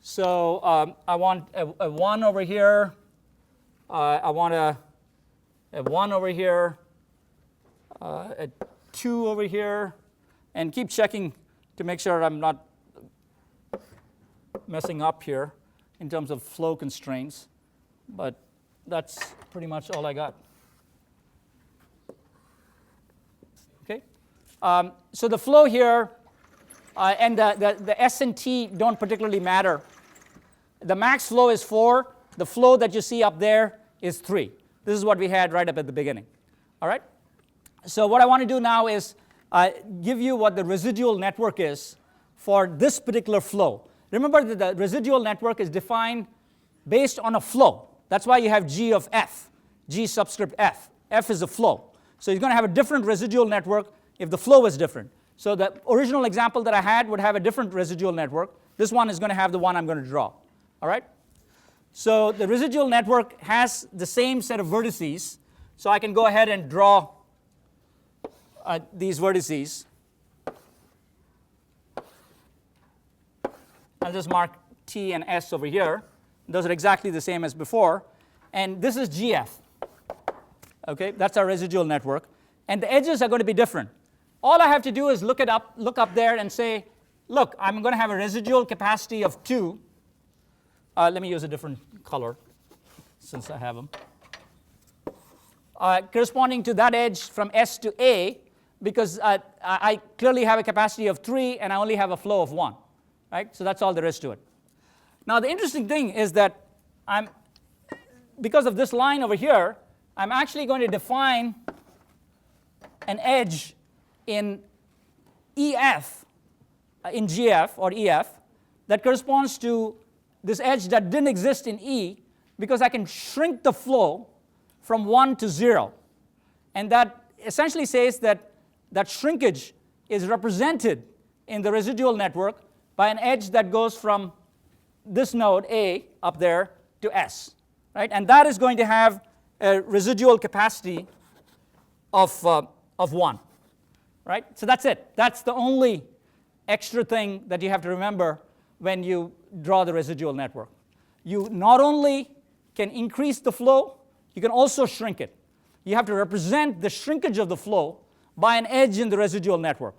So I want a 1 over here. I want a 1 over here, a 2 over here, and keep checking to make sure I'm not messing up here in terms of flow constraints. But that's pretty much all I got. Okay. So the flow here and the S and T don't particularly matter. The max flow is 4. The flow that you see up there is 3. This is what we had right up at the beginning. All right? So what I want to do now is give you what the residual network is for this particular flow. Remember that the residual network is defined based on a flow. That's why you have G of F, G subscript F. F is a flow. So you're going to have a different residual network if the flow is different. So the original example that I had would have a different residual network. This one is going to have the one I'm going to draw. All right? So the residual network has the same set of vertices. So I can go ahead and draw these vertices. I'll just mark T and S over here. Those are exactly the same as before. And this is GF. Okay, that's our residual network. And the edges are going to be different. All I have to do is look up there and say, look, I'm going to have a residual capacity of 2. Let me use a different color since I have them. Corresponding to that edge from S to A, because I clearly have a capacity of 3 and I only have a flow of 1. Right? So that's all there is to it. Now the interesting thing is that because of this line over here, I'm actually going to define an edge in EF, in GF or EF, that corresponds to this edge that didn't exist in E, because I can shrink the flow from 1 to 0. And that essentially says that that shrinkage is represented in the residual network by an edge that goes from this node A up there to S. Right? And that is going to have a residual capacity of 1. Right? So that's it. That's the only extra thing that you have to remember when you draw the residual network. You not only can increase the flow, you can also shrink it. You have to represent the shrinkage of the flow by an edge in the residual network.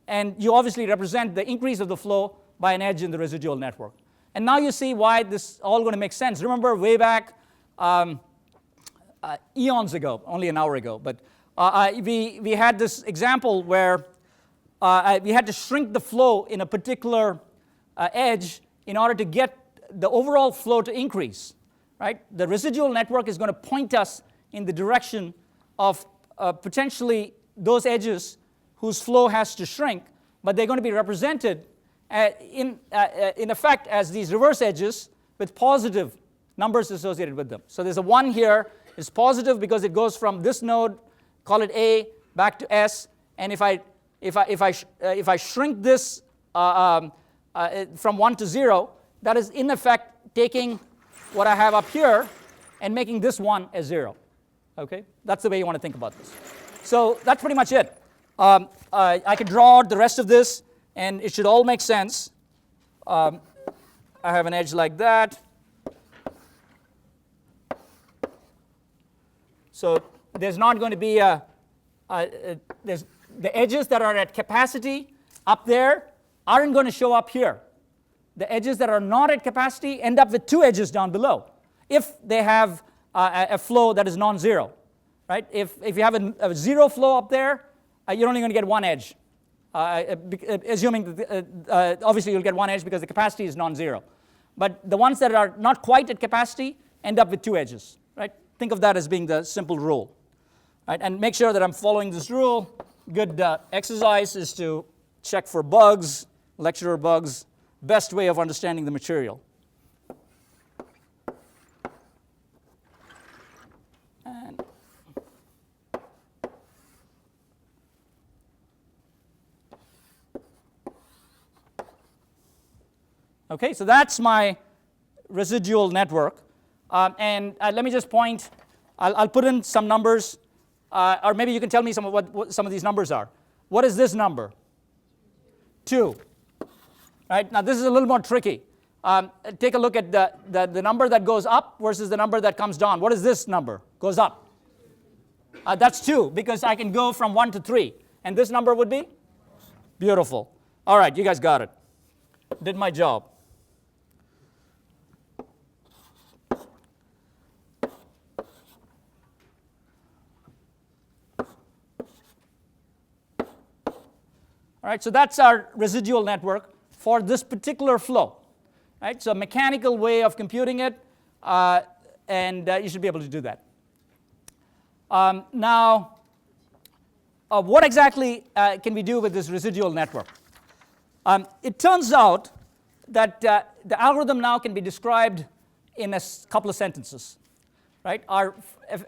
And you obviously represent the increase of the flow by an edge in the residual network. And now you see why this is all going to make sense. Remember way back eons ago, only an hour ago, but we had this example where we had to shrink the flow in a particular edge in order to get the overall flow to increase. right? The residual network is going to point us in the direction of potentially those edges whose flow has to shrink, but they're going to be represented in effect as these reverse edges with positive numbers associated with them. So there's a 1 here is positive because it goes from this node, call it A, back to S, and if I shrink this from 1 to 0, that is in effect taking what I have up here and making this 1 a 0. Okay, that's the way you want to think about this. So that's pretty much it. I could draw out the rest of this, and it should all make sense. I have an edge like that. So there's not going to be there's the edges that are at capacity up there aren't going to show up here. The edges that are not at capacity end up with 2 edges down below if they have a flow that is non-zero, right? If you have a 0 flow up there, you're only going to get 1 edge, assuming that, obviously you'll get 1 edge because the capacity is non-zero. But the ones that are not quite at capacity end up with 2 edges, right? Think of that as being the simple rule, right? And make sure that I'm following this rule. Good exercise is to check for bugs, lecturer bugs, best way of understanding the material. And okay, so that's my residual network. And let me just point, I'll put in some numbers, or maybe you can tell me some of what some of these numbers are. What is this number? 2. Right? Now this is a little more tricky. Take a look at the number that goes up versus the number that comes down. What is this number? Goes up. That's 2, because I can go from 1 to 3. And this number would be? Beautiful. All right, you guys got it. Did my job. All right, so that's our residual network for this particular flow. Right, so a mechanical way of computing it, and you should be able to do that. Now, what exactly can we do with this residual network? It turns out that the algorithm now can be described in a couple of sentences. Right?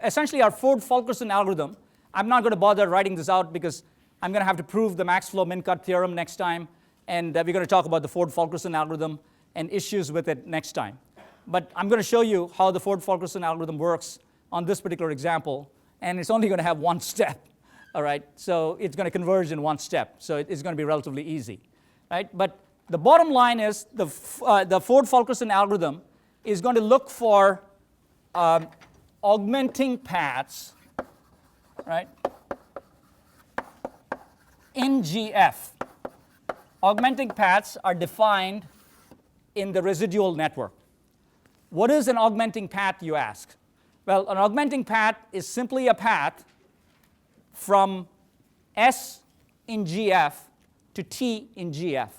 Essentially, our Ford-Fulkerson algorithm, I'm not going to bother writing this out because I'm going to have to prove the max flow min-cut theorem next time, and we're going to talk about the Ford-Fulkerson algorithm and issues with it next time. But I'm going to show you how the Ford-Fulkerson algorithm works on this particular example, and it's only going to have 1 step. All right, so it's going to converge in 1 step, so it's going to be relatively easy. Right? But the bottom line is the Ford-Fulkerson algorithm is going to look for augmenting paths, right, in GF. Augmenting paths are defined in the residual network. What is an augmenting path, you ask? Well, an augmenting path is simply a path from S in GF to T in GF.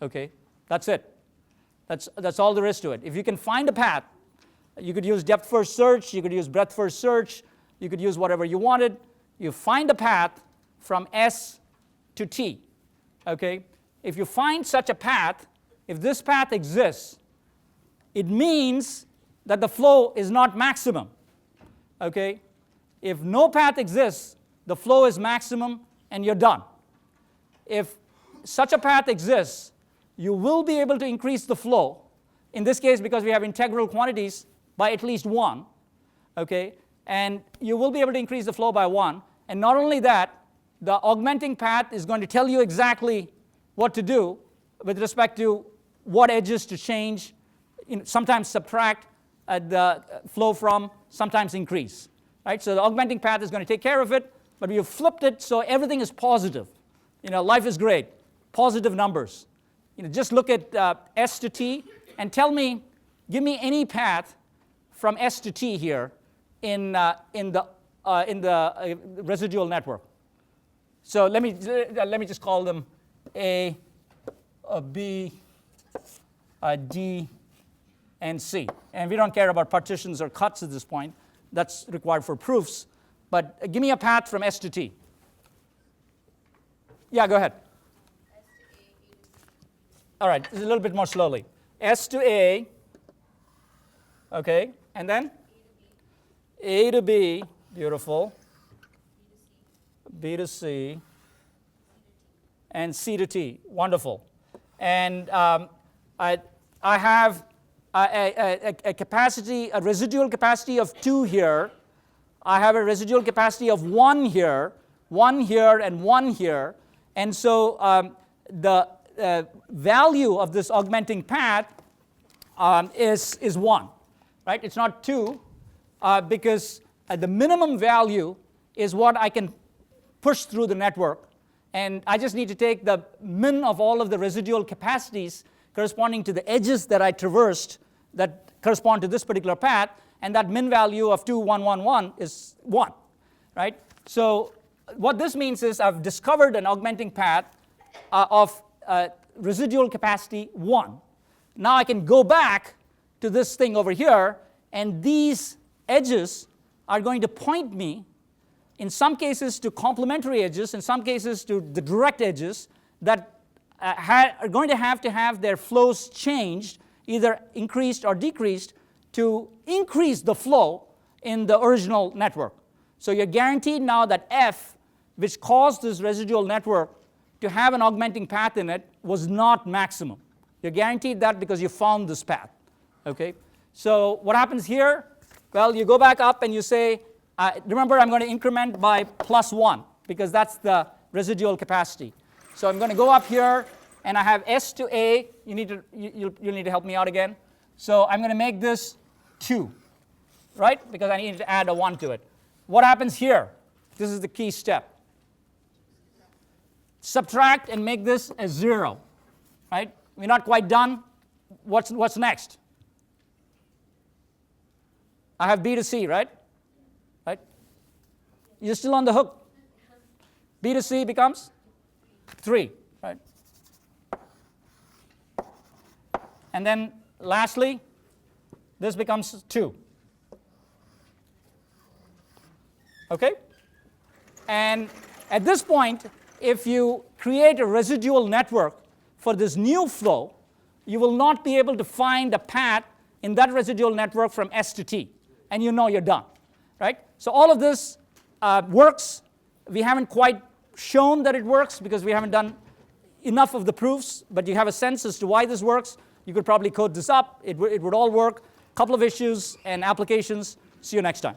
Okay, that's it. That's all there is to it. If you can find a path, you could use depth first search, you could use breadth first search, you could use whatever you wanted. You find a path from S to T. Okay, if you find such a path, if this path exists, it means that the flow is not maximum. Okay, if no path exists, the flow is maximum and you're done. If such a path exists, you will be able to increase the flow, in this case because we have integral quantities, by at least 1. Okay, and you will be able to increase the flow by 1. And not only that, the augmenting path is going to tell you exactly what to do with respect to what edges to change, sometimes subtract the flow from, sometimes increase. Right? So the augmenting path is going to take care of it, but we have flipped it so everything is positive. Life is great. Positive numbers. Just look at S to T and tell me, give me any path from S to T here in the residual network. So let me just call them A, B, D, and C. And we don't care about partitions or cuts at this point. That's required for proofs. But give me a path from S to T. Yeah, go ahead. All right, a little bit more slowly. S to A, okay, and then? A to B, beautiful. B to C, and C to T, wonderful. And I have a capacity, a residual capacity of 2 here. I have a residual capacity of 1 here, 1 here, and 1 here. And so the value of this augmenting path is 1, right? It's not 2 because the minimum value is what I can push through the network. And I just need to take the min of all of the residual capacities corresponding to the edges that I traversed that correspond to this particular path, and that min value of 2, 1, 1, 1 is 1, right? So what this means is I've discovered an augmenting path of residual capacity 1. Now I can go back to this thing over here, and these edges are going to point me, in some cases to complementary edges, in some cases to the direct edges that are going to have their flows changed, either increased or decreased, to increase the flow in the original network. So you're guaranteed now that F, which caused this residual network to have an augmenting path in it, was not maximum. You're guaranteed that because you found this path. Okay? So what happens here? Well, you go back up and you say, remember, I'm going to increment by +1 because that's the residual capacity. So I'm going to go up here, and I have S to A. You'll need to help me out again. So I'm going to make this 2, right? Because I need to add a 1 to it. What happens here? This is the key step. Subtract and make this a 0, right? We're not quite done. What's next? I have B to C, right? Right? You're still on the hook. B to C becomes 3, right? And then lastly, this becomes 2. Okay? And at this point, if you create a residual network for this new flow, you will not be able to find a path in that residual network from S to T. And you know you're done, right? So all of this works. We haven't quite shown that it works because we haven't done enough of the proofs, but you have a sense as to why this works. You could probably code this up. It would all work. A couple of issues and applications. See you next time.